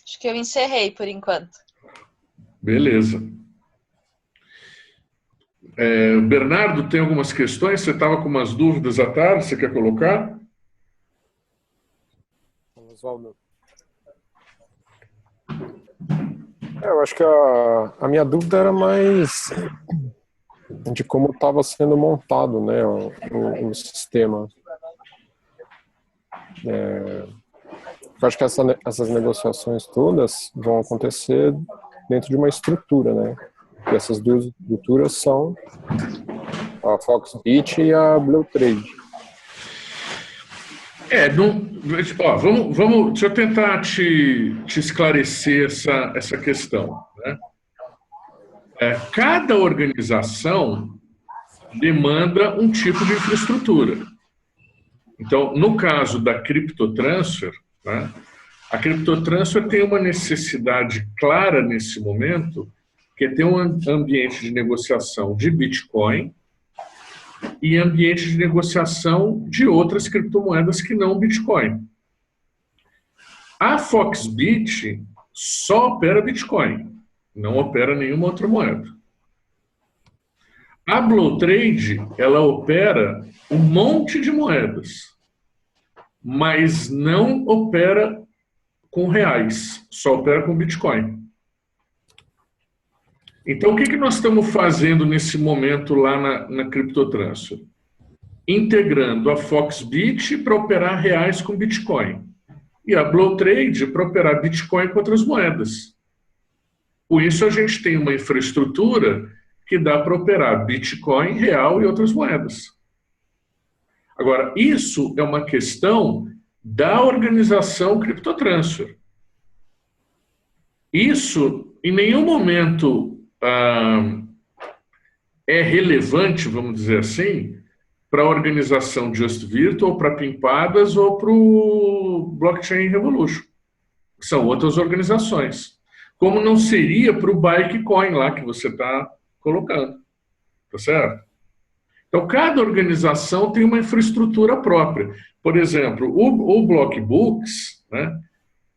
Acho que eu encerrei por enquanto. Beleza. Bernardo, tem algumas questões? Você estava com umas dúvidas à tarde, você quer colocar? Oswaldo. Eu acho que a minha dúvida era mais de como estava sendo montado, né, o sistema. Eu acho que essas negociações todas vão acontecer dentro de uma estrutura, né? E essas duas estruturas são a Foxbit e a Blue Trade. Deixa eu tentar te esclarecer essa questão, né? Cada organização demanda um tipo de infraestrutura. Então, no caso da CryptoTransfer, né, a CryptoTransfer tem uma necessidade clara nesse momento, que é ter um ambiente de negociação de Bitcoin e ambiente de negociação de outras criptomoedas que não Bitcoin. A Foxbit só opera Bitcoin, não opera nenhuma outra moeda. A Blowtrade, ela opera um monte de moedas, mas não opera com reais, só opera com Bitcoin. Então, o que nós estamos fazendo nesse momento lá na CryptoTransfer? Integrando a Foxbit para operar reais com Bitcoin e a Blowtrade para operar Bitcoin com outras moedas. Com isso, a gente tem uma infraestrutura que dá para operar Bitcoin, real e outras moedas. Agora, isso é uma questão da organização CryptoTransfer. Isso, em nenhum momento, é relevante, vamos dizer assim, para a organização Just Virtual, para Pimpadas ou para o Blockchain Revolution. São outras organizações. Como não seria para o Bikecoin lá que você está colocando. Tá certo? Então, cada organização tem uma infraestrutura própria. Por exemplo, o Blockbooks, né,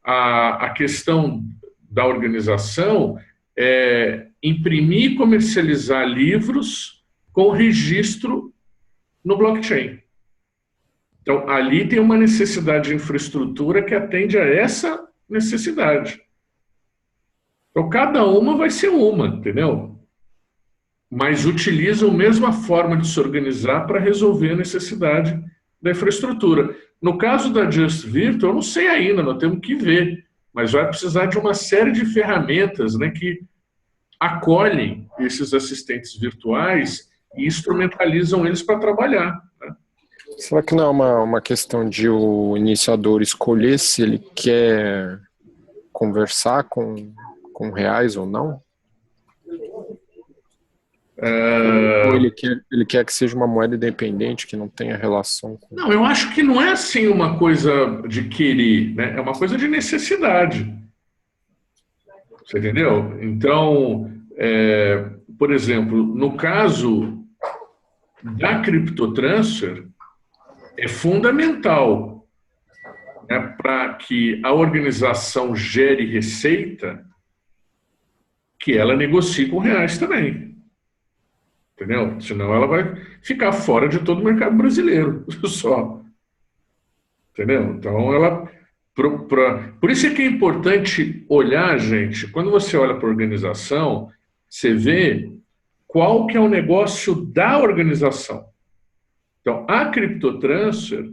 a questão da organização é imprimir e comercializar livros com registro no blockchain. Então, ali tem uma necessidade de infraestrutura que atende a essa necessidade. Então, cada uma vai ser uma, entendeu? Mas utiliza a mesma forma de se organizar para resolver a necessidade da infraestrutura. No caso da Just Virtual, eu não sei ainda, nós temos que ver, mas vai precisar de uma série de ferramentas, né, que acolhem esses assistentes virtuais e instrumentalizam eles para trabalhar, né? Será que não é uma questão de o iniciador escolher se ele quer conversar com reais ou não? Ou ele quer que seja uma moeda independente, que não tenha relação com... Não, eu acho que não é assim uma coisa de querer, né? É uma coisa de necessidade. Você entendeu? Então, por exemplo, no caso da Cryptotransfer, é fundamental, né, para que a organização gere receita, que ela negocie com reais também. Entendeu? Senão ela vai ficar fora de todo o mercado brasileiro, só. Entendeu? Então, por isso é que é importante olhar, gente, quando você olha para a organização, você vê qual que é o negócio da organização. Então, a Cryptotransfer,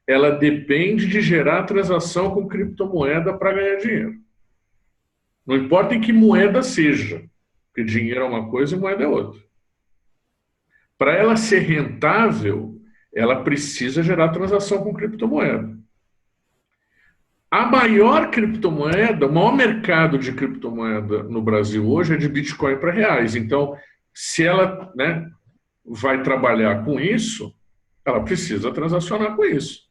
ela depende de gerar transação com criptomoeda para ganhar dinheiro. Não importa em que moeda seja, porque dinheiro é uma coisa e moeda é outra. Para ela ser rentável, ela precisa gerar transação com criptomoeda. A maior criptomoeda, o maior mercado de criptomoeda no Brasil hoje é de Bitcoin para reais. Então, se ela, né, vai trabalhar com isso, ela precisa transacionar com isso.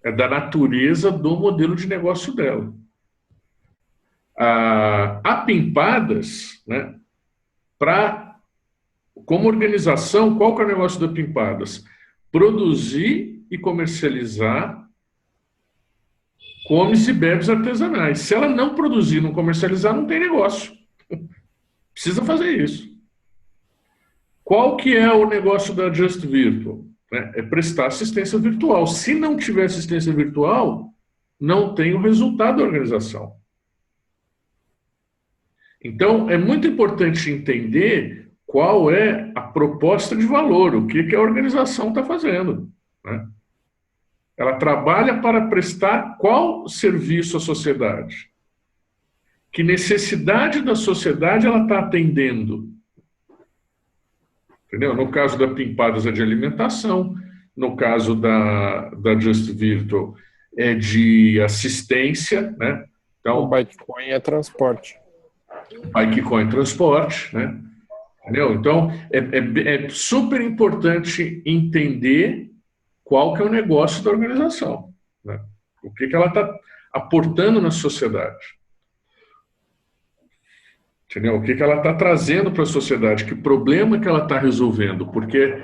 É da natureza do modelo de negócio dela. A Pimpadas, né, como organização, qual que é o negócio da Pimpadas? Produzir e comercializar comes e bebes artesanais. Se ela não produzir, não comercializar, não tem negócio. Precisa fazer isso. Qual que é o negócio da Just Virtual? É prestar assistência virtual. Se não tiver assistência virtual, não tem o resultado da organização. Então, é muito importante entender qual é a proposta de valor, o que a organização está fazendo, né? Ela trabalha para prestar qual serviço à sociedade? Que necessidade da sociedade ela está atendendo? Entendeu? No caso da Pimpadas é de alimentação, no caso da Just Virtual é de assistência, né? Então, o Bitcoin é transporte. Bitcoin é transporte, né? Entendeu? Então, é super importante entender qual que é o negócio da organização, né? O que ela está aportando na sociedade. Entendeu? O que ela está trazendo para a sociedade, que problema que ela está resolvendo, porque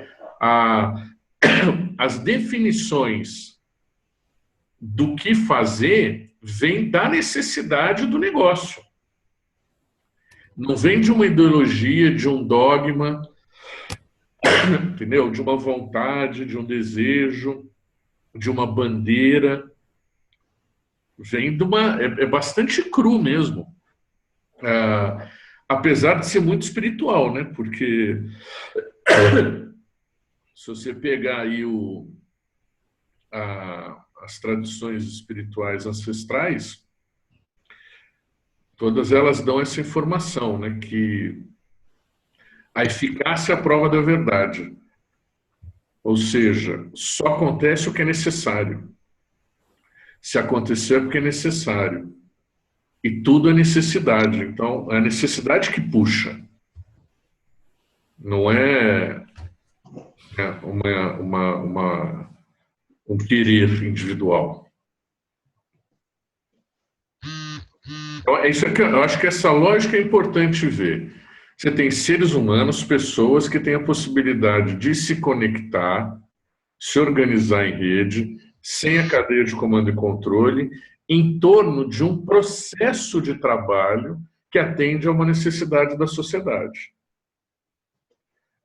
as definições do que fazer vêm da necessidade do negócio. Não vem de uma ideologia, de um dogma, entendeu? De uma vontade, de um desejo, de uma bandeira. Vem de uma... É bastante cru mesmo. Apesar de ser muito espiritual, né? Porque se você pegar aí as tradições espirituais ancestrais, todas elas dão essa informação, né? Que a eficácia é a prova da verdade. Ou seja, só acontece o que é necessário. Se acontecer é porque é necessário. E tudo é necessidade. Então, é a necessidade que puxa. Não é um querer individual. Então, é isso que eu acho que essa lógica é importante ver. Você tem seres humanos, pessoas que têm a possibilidade de se conectar, se organizar em rede, sem a cadeia de comando e controle, em torno de um processo de trabalho que atende a uma necessidade da sociedade.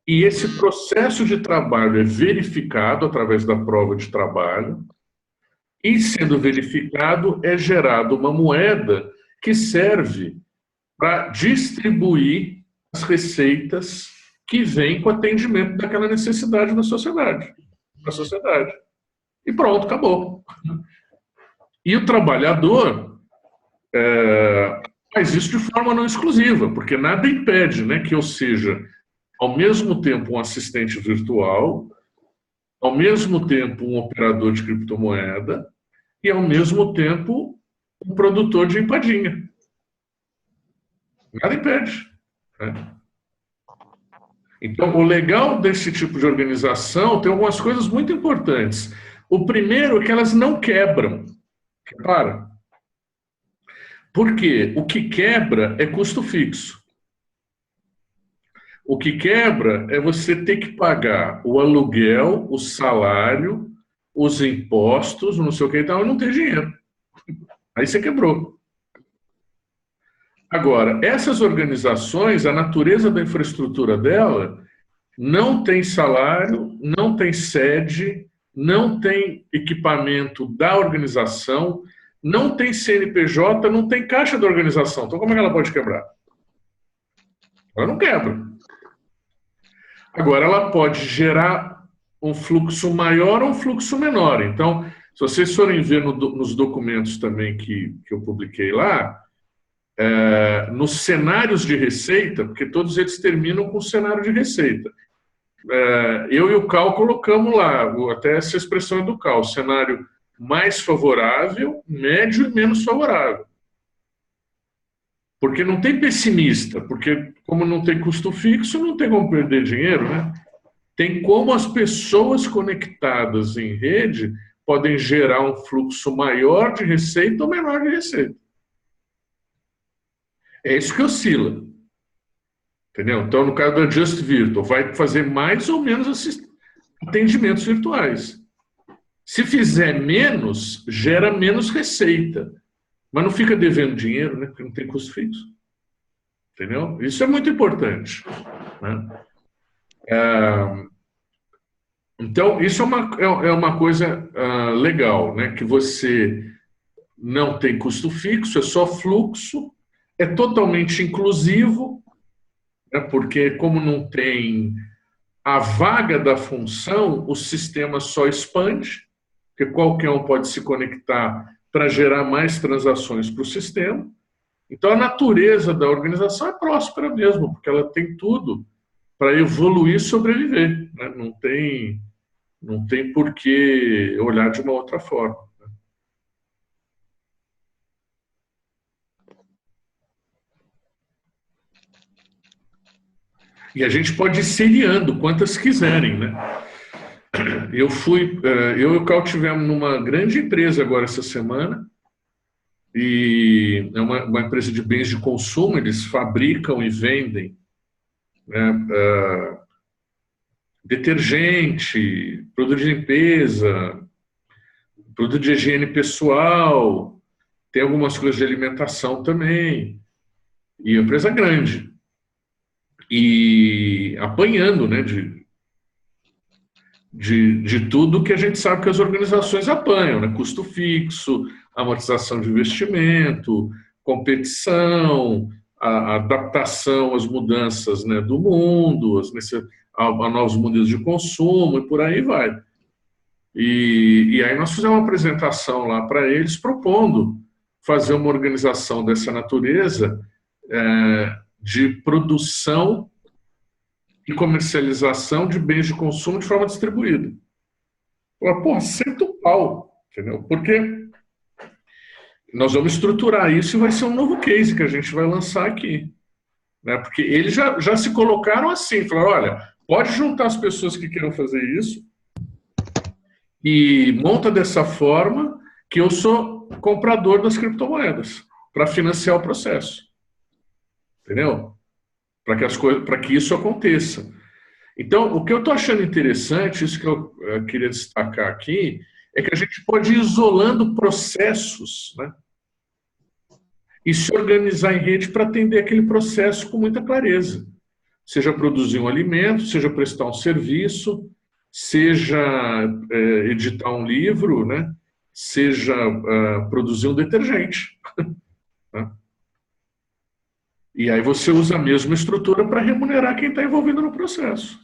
E esse processo de trabalho é verificado através da prova de trabalho, e sendo verificado é gerada uma moeda que serve para distribuir as receitas que vêm com o atendimento daquela necessidade da sociedade. E pronto, acabou. E o trabalhador faz isso de forma não exclusiva, porque nada impede, né, que eu seja, ao mesmo tempo, um assistente virtual, ao mesmo tempo, um operador de criptomoeda, e, ao mesmo tempo, um produtor de empadinha. Nada impede. Né? Então, o legal desse tipo de organização tem algumas coisas muito importantes. O primeiro é que elas não quebram. Repara. Por quê? O que quebra é custo fixo. O que quebra é você ter que pagar o aluguel, o salário, os impostos, não sei o que e tal, e não ter dinheiro. Aí você quebrou. Agora, essas organizações, a natureza da infraestrutura dela, não tem salário, não tem sede, não tem equipamento da organização, não tem CNPJ, não tem caixa da organização. Então, como é que ela pode quebrar? Ela não quebra. Agora, ela pode gerar um fluxo maior ou um fluxo menor. Então, se vocês forem ver nos documentos também que eu publiquei lá, nos cenários de receita, porque todos eles terminam com cenário de receita. Eu e o Cal colocamos lá, até essa expressão é do Cal, cenário mais favorável, médio e menos favorável. Porque não tem pessimista, porque como não tem custo fixo, não tem como perder dinheiro, né? Tem como as pessoas conectadas em rede podem gerar um fluxo maior de receita ou menor de receita. É isso que oscila. Entendeu? Então, no caso da Just Virtual, vai fazer mais ou menos atendimentos virtuais. Se fizer menos, gera menos receita. Mas não fica devendo dinheiro, né? Porque não tem custo fixo. Entendeu? Isso é muito importante. Né? Então, isso é uma coisa legal, né? Que você não tem custo fixo, é só fluxo, é totalmente inclusivo, né? Porque como não tem a vaga da função, o sistema só expande, porque qualquer um pode se conectar para gerar mais transações para o sistema. Então, a natureza da organização é próspera mesmo, porque ela tem tudo para evoluir e sobreviver. Né? Não tem por que olhar de uma outra forma. Né? E a gente pode ir seriando quantas quiserem, né? Eu e o Cal tivemos numa grande empresa agora essa semana, e é uma empresa de bens de consumo, eles fabricam e vendem, né, detergente, produto de limpeza, produto de higiene pessoal, tem algumas coisas de alimentação também, e é uma empresa grande, e apanhando, né, de tudo que a gente sabe que as organizações apanham, né? Custo fixo, amortização de investimento, competição, a adaptação às mudanças, né, do mundo, a novos modelos de consumo e por aí vai. E aí nós fizemos uma apresentação lá para eles propondo fazer uma organização dessa natureza de produção e comercialização de bens de consumo de forma distribuída. Pô, senta o pau, entendeu? Porque nós vamos estruturar isso e vai ser um novo case que a gente vai lançar aqui. Né? Porque eles já se colocaram assim, falaram, olha, pode juntar as pessoas que queiram fazer isso e monta dessa forma que eu sou comprador das criptomoedas para financiar o processo. Entendeu? Para que isso aconteça. Então, o que eu estou achando interessante, isso que eu queria destacar aqui, é que a gente pode ir isolando processos, né? E se organizar em rede para atender aquele processo com muita clareza. Seja produzir um alimento, seja prestar um serviço, seja editar um livro, né? Seja produzir um detergente. Né? E aí você usa a mesma estrutura para remunerar quem está envolvido no processo.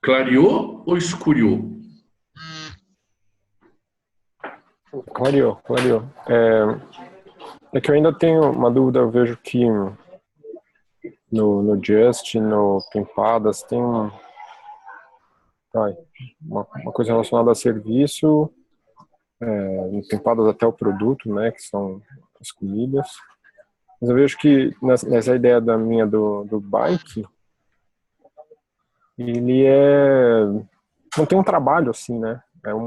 Clareou ou escuriou? Clareou. É que eu ainda tenho uma dúvida, eu vejo que no Just, no Pimpadas, tem uma coisa relacionada a serviço, entempadas até o produto, né, que são as comidas. Mas eu vejo que nessa ideia do bike, ele não tem um trabalho assim, né?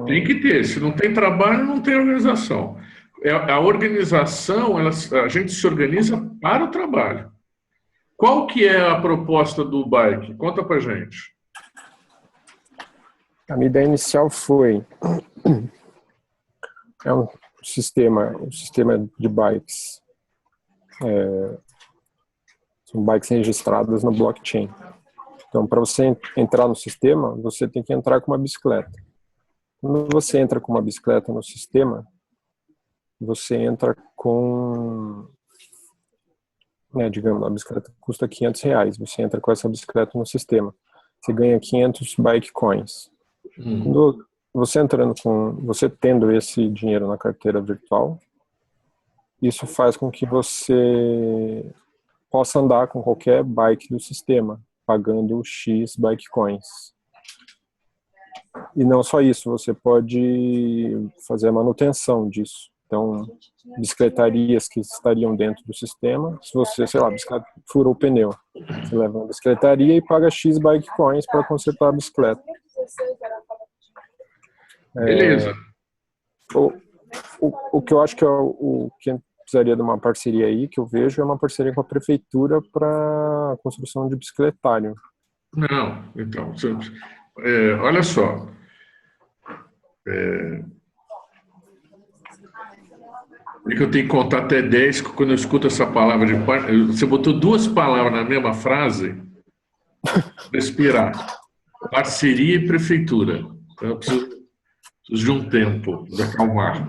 Tem que ter. Se não tem trabalho, não tem organização. A organização, a gente se organiza para o trabalho. Qual que é a proposta do bike? Conta pra gente. A minha ideia inicial foi um sistema de bikes. São bikes registradas no blockchain. Então, para você entrar no sistema, você tem que entrar com uma bicicleta. Quando você entra com uma bicicleta no sistema, você entra com, digamos, a bicicleta custa R$500. Você entra com essa bicicleta no sistema. Você ganha 500 bike coins. Quando você tendo esse dinheiro na carteira virtual, isso faz com que você possa andar com qualquer bike do sistema, pagando X bike coins. E não só isso, você pode fazer a manutenção disso. Então, bicicletarias que estariam dentro do sistema, se você, sei lá, a bicicleta furou o pneu, você leva uma bicicletaria e paga X bike coins para consertar a bicicleta. Beleza. O que eu acho que o que precisaria de uma parceria aí, que eu vejo, é uma parceria com a prefeitura para a construção de bicicletário. Não, então, olha só. É que eu tenho que contar até 10 quando eu escuto essa palavra de parceria. Você botou duas palavras na mesma frase, respirar. Parceria e prefeitura. Então, eu preciso de um tempo de acalmar.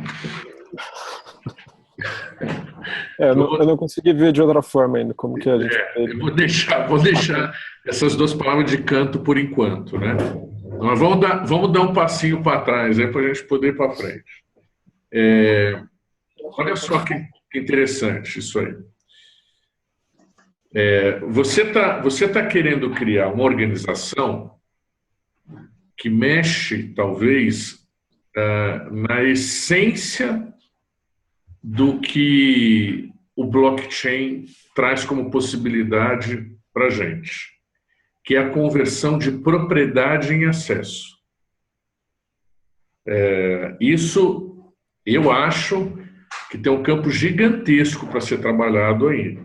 Eu não consegui ver de outra forma ainda como que a gente... Eu vou deixar essas duas palavras de canto por enquanto, né? Mas vamos dar um passinho para trás para a gente poder ir para frente. Olha só que interessante isso aí. Você tá querendo criar uma organização que mexe, talvez, na essência do que o blockchain traz como possibilidade para a gente, que é a conversão de propriedade em acesso. Isso, eu acho que tem um campo gigantesco para ser trabalhado aí,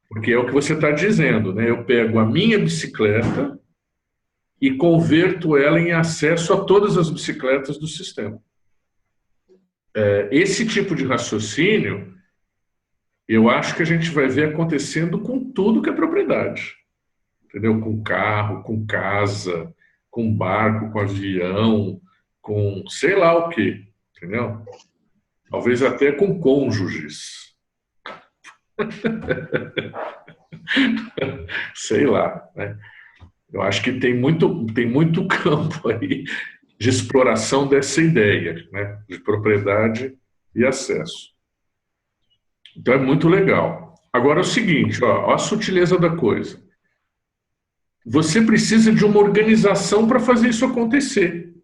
porque é o que você está dizendo, né? Eu pego a minha bicicleta e converto ela em acesso a todas as bicicletas do sistema. Esse tipo de raciocínio, eu acho que a gente vai ver acontecendo com tudo que é propriedade. Entendeu? Com carro, com casa, com barco, com avião, com sei lá o quê. Entendeu? Talvez até com cônjuges. Sei lá, né? Eu acho que tem muito campo aí de exploração dessa ideia, né, de propriedade e acesso. Então é muito legal. Agora é o seguinte, ó a sutileza da coisa. Você precisa de uma organização para fazer isso acontecer.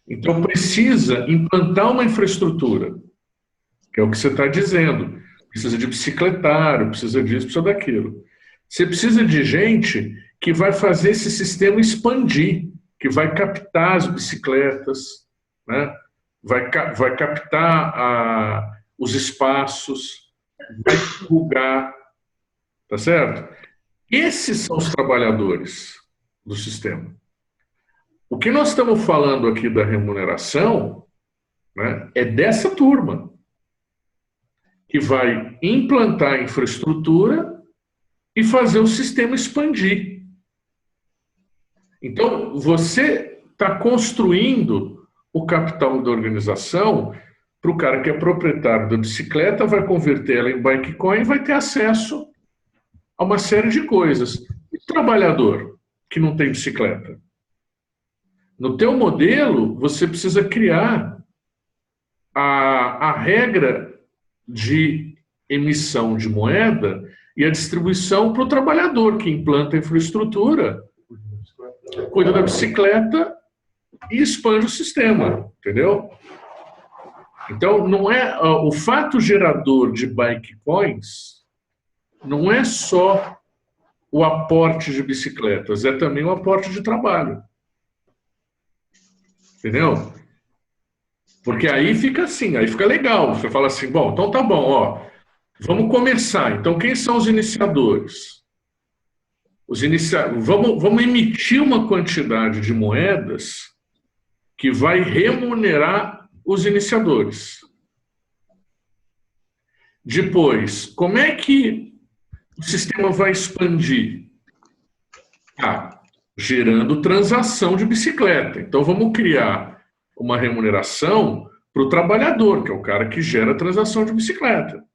Então precisa implantar uma infraestrutura, que é o que você está dizendo. Precisa de bicicletário, precisa disso, precisa daquilo. Você precisa de gente que vai fazer esse sistema expandir, que vai captar as bicicletas, né? vai captar os espaços, vai divulgar, tá certo? Esses são os trabalhadores do sistema. O que nós estamos falando aqui da remuneração, né, é dessa turma, que vai implantar a infraestrutura e fazer o sistema expandir. Então, você está construindo o capital da organização para o cara que é proprietário da bicicleta, vai converter ela em Bikecoin e vai ter acesso a uma série de coisas. E o trabalhador que não tem bicicleta? No teu modelo, você precisa criar a regra de emissão de moeda e a distribuição para o trabalhador que implanta a infraestrutura cuida da bicicleta e expande o sistema, entendeu? Então, não é o fato gerador de bike coins não é só o aporte de bicicletas, é também o aporte de trabalho. Entendeu? Porque aí fica assim, aí fica legal. Você fala assim, bom, então tá bom, ó, vamos começar. Então, quem são os iniciadores? Vamos emitir uma quantidade de moedas que vai remunerar os iniciadores. Depois, como é que o sistema vai expandir? Gerando transação de bicicleta. Então, vamos criar uma remuneração para o trabalhador, que é o cara que gera a transação de bicicleta.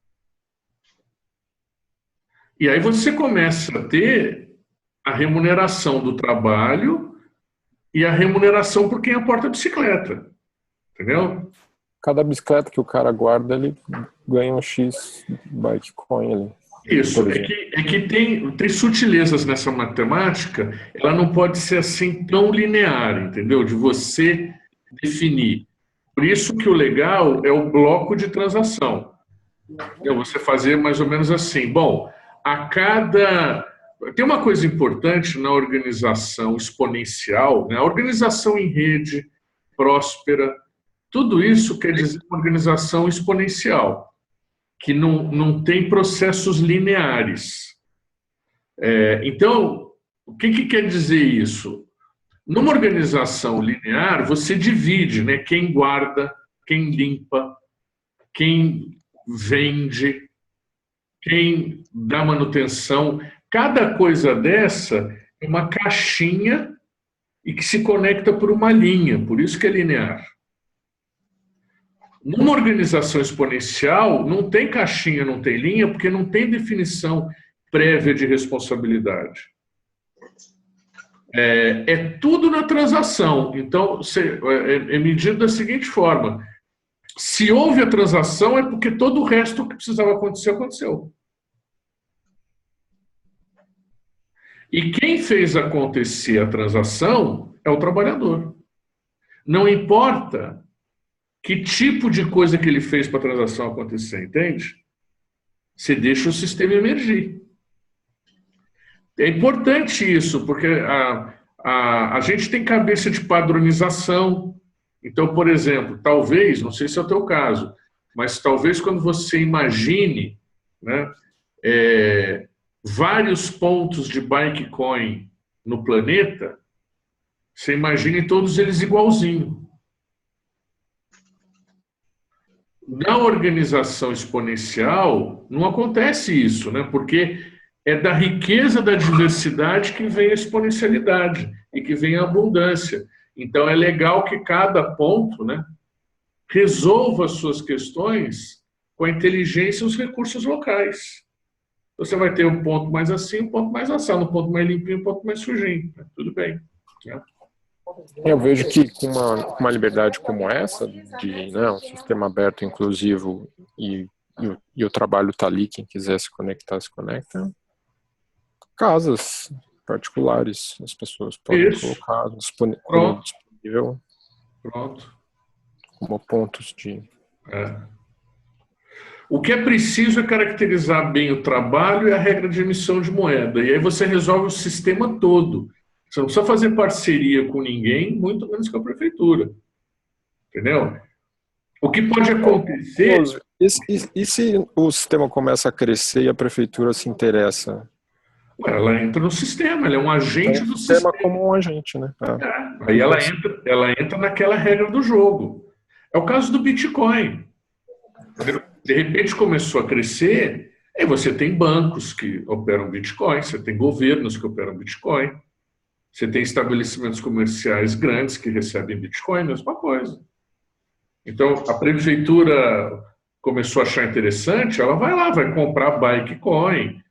E aí você começa a ter a remuneração do trabalho e a remuneração por quem aporta a bicicleta. Entendeu? Cada bicicleta que o cara guarda, ele ganha um X bike coin ali. Isso, é que tem sutilezas nessa matemática, ela não pode ser assim tão linear, entendeu? De você definir. Por isso que o legal é o bloco de transação. Você fazer mais ou menos assim, bom, tem uma coisa importante na organização exponencial, né? A organização em rede, próspera, tudo isso quer dizer uma organização exponencial, que não tem processos lineares. Então, o que quer dizer isso? Numa organização linear, você divide, né? Quem guarda, quem limpa, quem vende, quem dá manutenção. Cada coisa dessa é uma caixinha e que se conecta por uma linha, por isso que é linear. Numa organização exponencial, não tem caixinha, não tem linha, porque não tem definição prévia de responsabilidade. É tudo na transação. Então, é medido da seguinte forma: se houve a transação, é porque todo o resto que precisava acontecer, aconteceu. E quem fez acontecer a transação é o trabalhador. Não importa que tipo de coisa que ele fez para a transação acontecer, entende? Você deixa o sistema emergir. É importante isso, porque a gente tem cabeça de padronização. Então, por exemplo, talvez, não sei se é o teu caso, mas talvez quando você imagine, né, vários pontos de bike coin no planeta, você imagine todos eles igualzinho. Na organização exponencial, não acontece isso, né? Porque é da riqueza da diversidade que vem a exponencialidade e que vem a abundância. Então, é legal que cada ponto, né, resolva as suas questões com a inteligência e os recursos locais. Você vai ter um ponto mais assim, um ponto mais assado, um ponto mais limpinho, um ponto mais sujinho. Tudo bem. Né? Eu vejo que com uma liberdade como essa, de, né, um sistema aberto, inclusivo, e o trabalho está ali, quem quiser se conectar, se conecta. Casas particulares, as pessoas podem colocar disponível como pontos de... O que é preciso é caracterizar bem o trabalho e a regra de emissão de moeda. E aí você resolve o sistema todo. Você não precisa fazer parceria com ninguém, muito menos com a prefeitura. Entendeu? O que pode acontecer... E se o sistema começa a crescer e a prefeitura se interessa? Ela entra no sistema, ela é um agente do sistema. Sistema como um agente, né? Aí ela entra naquela regra do jogo. É o caso do Bitcoin. De repente começou a crescer, aí você tem bancos que operam Bitcoin, você tem governos que operam Bitcoin, você tem estabelecimentos comerciais grandes que recebem Bitcoin, mesma coisa. Então, a prefeitura começou a achar interessante, ela vai lá, vai comprar Bitcoin,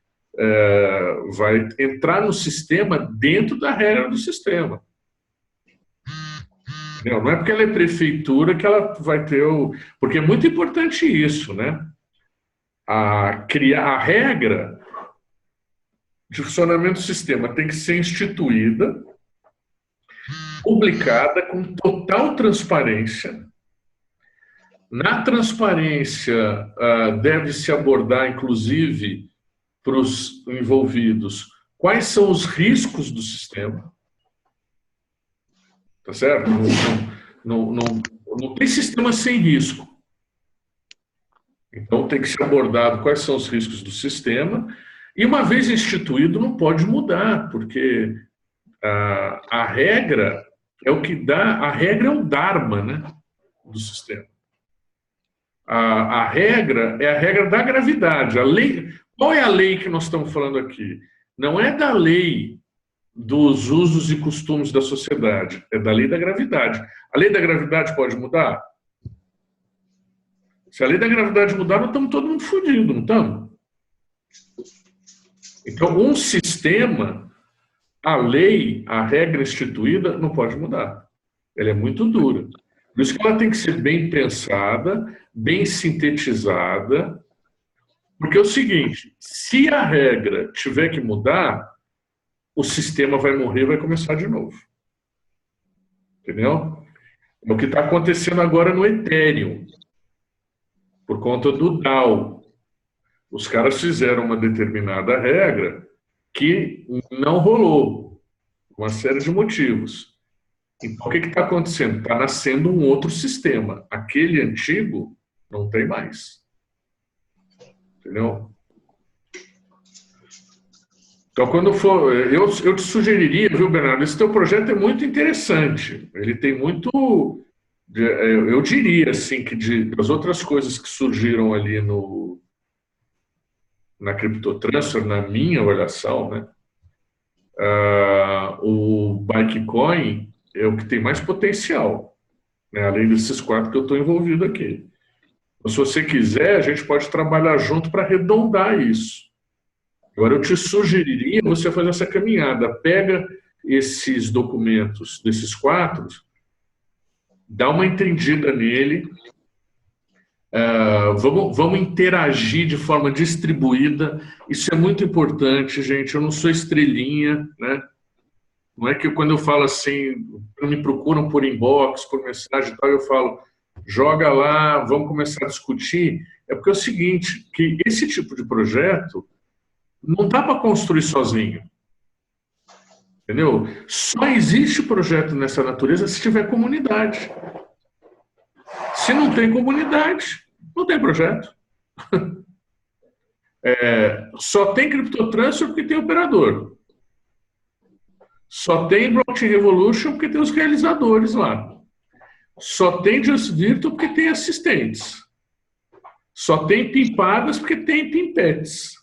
vai entrar no sistema dentro da regra do sistema. Não é porque ela é prefeitura que ela vai ter o... Porque é muito importante isso, né? Criar a regra de funcionamento do sistema tem que ser instituída, publicada com total transparência. Na transparência, deve-se abordar, inclusive, para os envolvidos, quais são os riscos do sistema. Tá certo? Não tem sistema sem risco. Então, tem que ser abordado quais são os riscos do sistema. E, uma vez instituído, não pode mudar, porque a regra é o que dá, a regra é o dharma, né, do sistema. A regra é a regra da gravidade. A lei, qual é a lei que nós estamos falando aqui? Não é da lei dos usos e costumes da sociedade, é da lei da gravidade. A lei da gravidade pode mudar? Se a lei da gravidade mudar, nós estamos todo mundo fodido, não estamos? Então, um sistema, a lei, a regra instituída, não pode mudar. Ela é muito dura. Por isso que ela tem que ser bem pensada, bem sintetizada, porque é o seguinte, se a regra tiver que mudar, o sistema vai morrer e vai começar de novo. Entendeu? É o que está acontecendo agora no Ethereum, por conta do DAO. Os caras fizeram uma determinada regra que não rolou, por uma série de motivos. Então, o que está acontecendo? Está nascendo um outro sistema. Aquele antigo não tem mais. Entendeu? Então, quando for... Eu te sugeriria, viu, Bernardo? Esse teu projeto é muito interessante. Ele tem muito... Eu diria, assim, que das outras coisas que surgiram ali na CryptoTransfer, na minha avaliação, né? O Bikecoin é o que tem mais potencial, né? Além desses 4 que eu estou envolvido aqui. Então, se você quiser, a gente pode trabalhar junto para arredondar isso. Agora, eu te sugeriria você fazer essa caminhada. Pega esses documentos desses 4, dá uma entendida nele, vamos interagir de forma distribuída. Isso é muito importante, gente. Eu não sou estrelinha, né? Não é que quando eu falo assim, me procuram por inbox, por mensagem e tal, eu falo, joga lá, vamos começar a discutir. É porque é o seguinte, que esse tipo de projeto não dá para construir sozinho. Entendeu? Só existe projeto nessa natureza se tiver comunidade. Se não tem comunidade, não tem projeto. Só tem CryptoTransfer porque tem operador. Só tem Blockchain Revolution porque tem os realizadores lá. Só tem Just Virtual porque tem assistentes. Só tem pimpadas porque tem pimpets.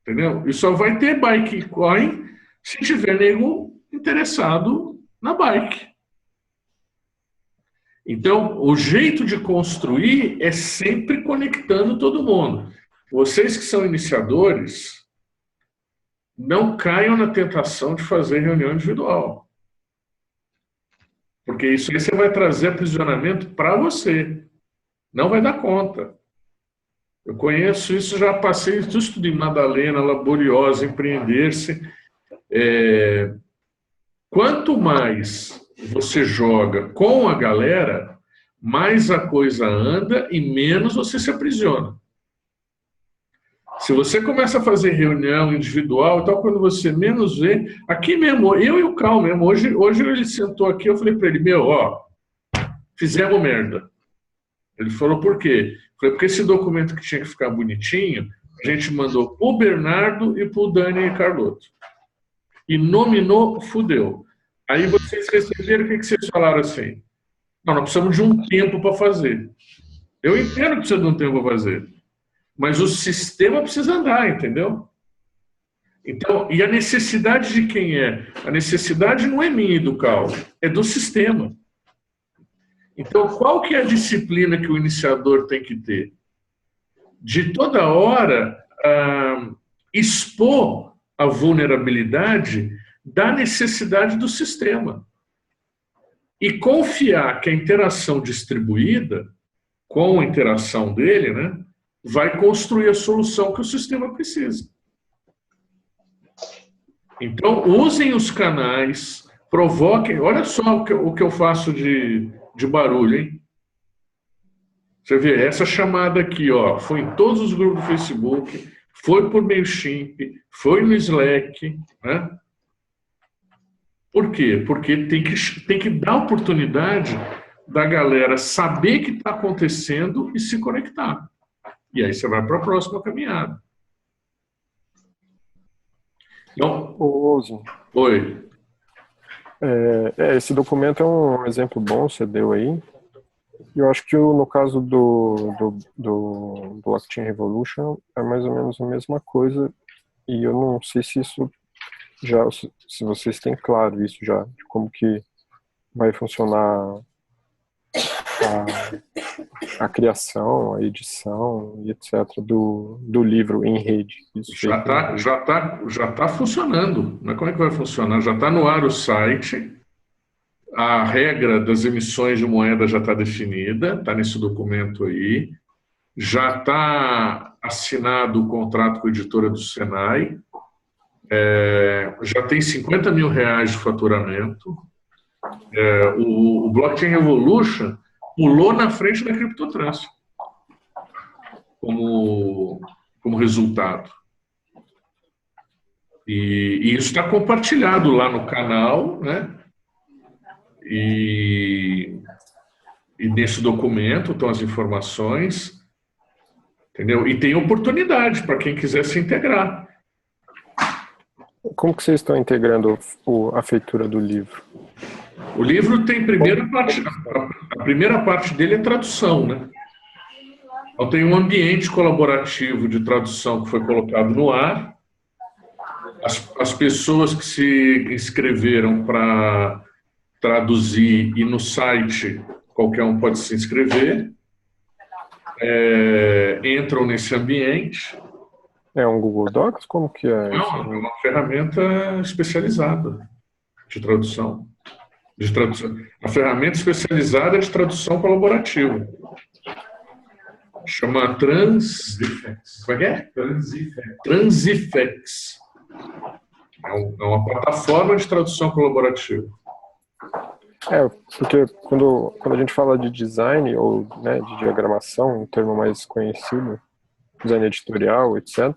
Entendeu? E só vai ter Bikecoin se tiver nego interessado na bike. Então, o jeito de construir é sempre conectando todo mundo. Vocês que são iniciadores, não caiam na tentação de fazer reunião individual. Porque isso aí você vai trazer aprisionamento para você. Não vai dar conta. Eu conheço isso, já passei estudo em Madalena, Laboriosa, Empreender-se. Quanto mais você joga com a galera, mais a coisa anda e menos você se aprisiona. Se você começa a fazer reunião individual, então quando você menos vê, aqui mesmo, eu e o Cal mesmo, hoje ele sentou aqui, eu falei para ele, fizemos merda. Ele falou, por quê? Eu falei, porque esse documento que tinha que ficar bonitinho, a gente mandou pro Bernardo e pro Dani Carlotto. E nominou, fudeu. Aí vocês receberam, o que vocês falaram assim? Não, nós precisamos de um tempo para fazer. Eu entendo que precisa de um tempo para fazer. Mas o sistema precisa andar, entendeu? Então, e a necessidade de quem é? A necessidade não é minha e do Cal, é do sistema. Então, qual que é a disciplina que o iniciador tem que ter? De toda hora expor a vulnerabilidade da necessidade do sistema. E confiar que a interação distribuída, com a interação dele, né, vai construir a solução que o sistema precisa. Então, usem os canais, Provoquem. Olha só o que eu faço de barulho, hein? Você vê, essa chamada aqui, ó, foi em todos os grupos do Facebook, foi por MailChimp, foi no Slack, né? Por quê? Porque tem que dar oportunidade da galera saber o que está acontecendo e se conectar. E aí você vai para a próxima caminhada. Então, Oso, oi. esse documento é um exemplo bom, você deu aí. E eu acho que no caso do Blockchain Revolution é mais ou menos a mesma coisa. E eu não sei se isso já, se vocês têm claro isso já, de como que vai funcionar a criação, a edição e etc. do livro em rede. Isso Já tá funcionando. Mas como é que vai funcionar? Já está no ar o site. A regra das emissões de moeda já está definida, está nesse documento aí. Já está assinado o contrato com a editora do Senai. Já tem 50 mil reais de faturamento. O Blockchain Revolution pulou na frente da Criptotrans como resultado. E isso está compartilhado lá no canal, né? E nesse documento estão as informações, entendeu? E tem oportunidade para quem quiser se integrar. Como que vocês estão integrando a feitura do livro? O livro tem primeira parte, a primeira parte dele é tradução, né? Então tem um ambiente colaborativo de tradução que foi colocado no ar. As pessoas que se inscreveram para traduzir e no site qualquer um pode se inscrever, entram nesse ambiente. É um Google Docs? Como que é? Não, é uma ferramenta especializada de tradução. A ferramenta especializada é de tradução colaborativa. Chama Transifex. Como é que é? Transifex. É uma plataforma de tradução colaborativa. Porque quando a gente fala de design ou, né, de diagramação, um termo mais conhecido, design editorial, etc.,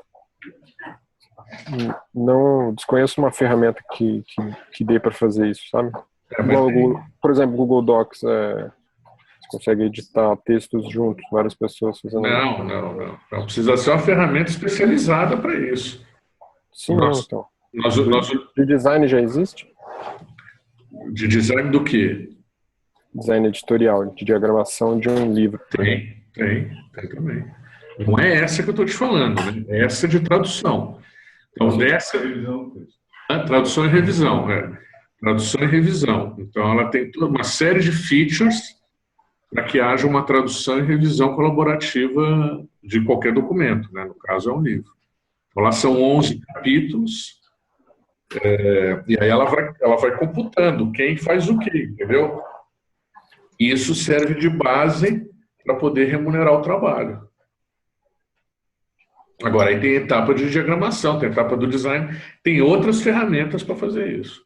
não desconheço uma ferramenta que dê para fazer isso, sabe? Por exemplo, Google Docs, você consegue editar textos juntos, várias pessoas fazendo. Não. Precisa ser uma ferramenta especializada para isso. Sim, então. De design já existe? De design do quê? Design editorial, de diagramação de um livro. Tem também. Não é essa que eu estou te falando, né? É essa de tradução. Então, tradução e revisão, Tradução e revisão. Então, ela tem toda uma série de features para que haja uma tradução e revisão colaborativa de qualquer documento, né? No caso, é um livro. Então, lá são 11 capítulos, e aí ela vai computando quem faz o quê, entendeu? E isso serve de base para poder remunerar o trabalho. Agora, aí tem etapa de diagramação, tem etapa do design, tem outras ferramentas para fazer isso.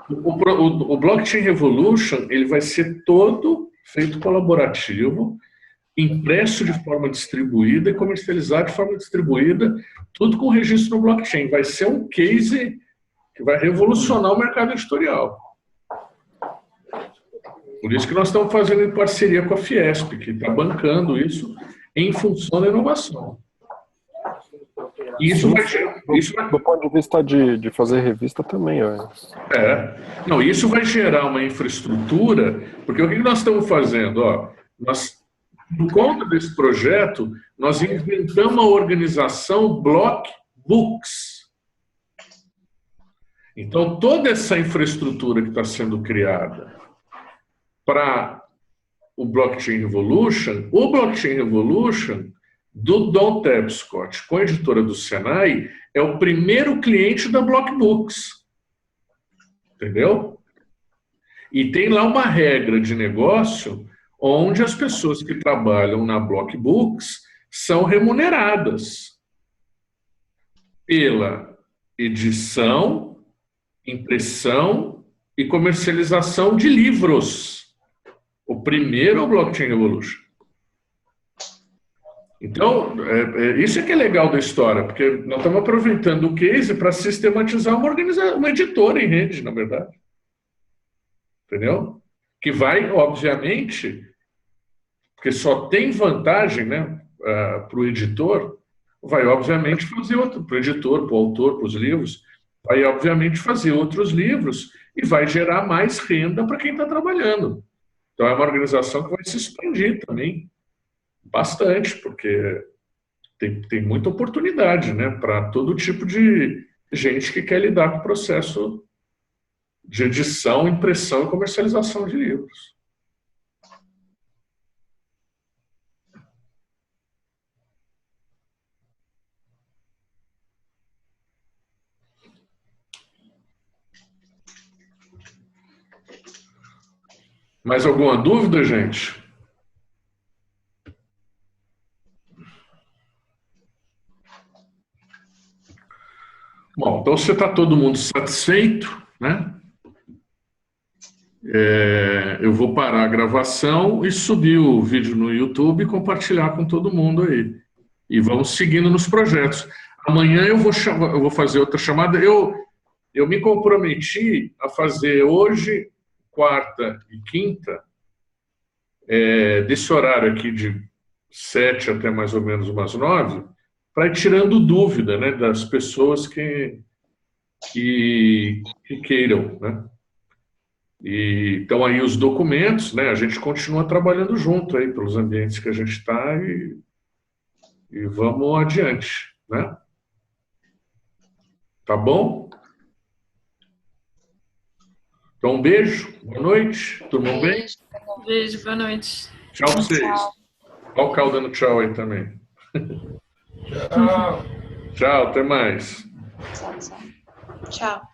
O Blockchain Revolution, ele vai ser todo feito colaborativo, impresso de forma distribuída e comercializado de forma distribuída, tudo com registro no blockchain. Vai ser um case que vai revolucionar o mercado editorial. Por isso que nós estamos fazendo em parceria com a Fiesp, que está bancando isso em função da inovação. Isso vai... Do ponto de vista de fazer revista também, Não, isso vai gerar uma infraestrutura, porque o que nós estamos fazendo? Por conta desse projeto, nós inventamos a organização Block Books. Então, toda essa infraestrutura que está sendo criada para o Blockchain Revolution, do Don Tapscott com a editora do Senai, é o primeiro cliente da Blockbooks. Entendeu? E tem lá uma regra de negócio onde as pessoas que trabalham na Blockbooks são remuneradas pela edição, impressão e comercialização de livros. O primeiro é o Blockchain Revolution. Então, isso é que é legal da história, porque nós estamos aproveitando o case para sistematizar uma editora em rede, na verdade. Entendeu? Que vai, obviamente, porque só tem vantagem, né, para o editor, vai, obviamente, fazer outro, para o editor, para o autor, para os livros, vai, obviamente, fazer outros livros e vai gerar mais renda para quem está trabalhando. Então, é uma organização que vai se expandir também bastante, porque tem muita oportunidade, né, para todo tipo de gente que quer lidar com o processo de edição, impressão e comercialização de livros. Mais alguma dúvida, gente? Bom, então se está todo mundo satisfeito, né? Eu vou parar a gravação e subir o vídeo no YouTube e compartilhar com todo mundo aí. E vamos seguindo nos projetos. Amanhã eu vou fazer outra chamada. Eu me comprometi a fazer hoje, quarta e quinta, desse horário aqui de 7 até mais ou menos umas 9, para ir tirando dúvida, né, das pessoas que queiram, né? E, então aí os documentos, né, a gente continua trabalhando junto aí pelos ambientes que a gente está e vamos adiante, né? Tá bom? Então um beijo, boa noite, tudo bem? Beijo, boa noite. Tchau pra vocês. Olha o Cal dando tchau aí também. Tchau. Tchau, até mais. Tchau.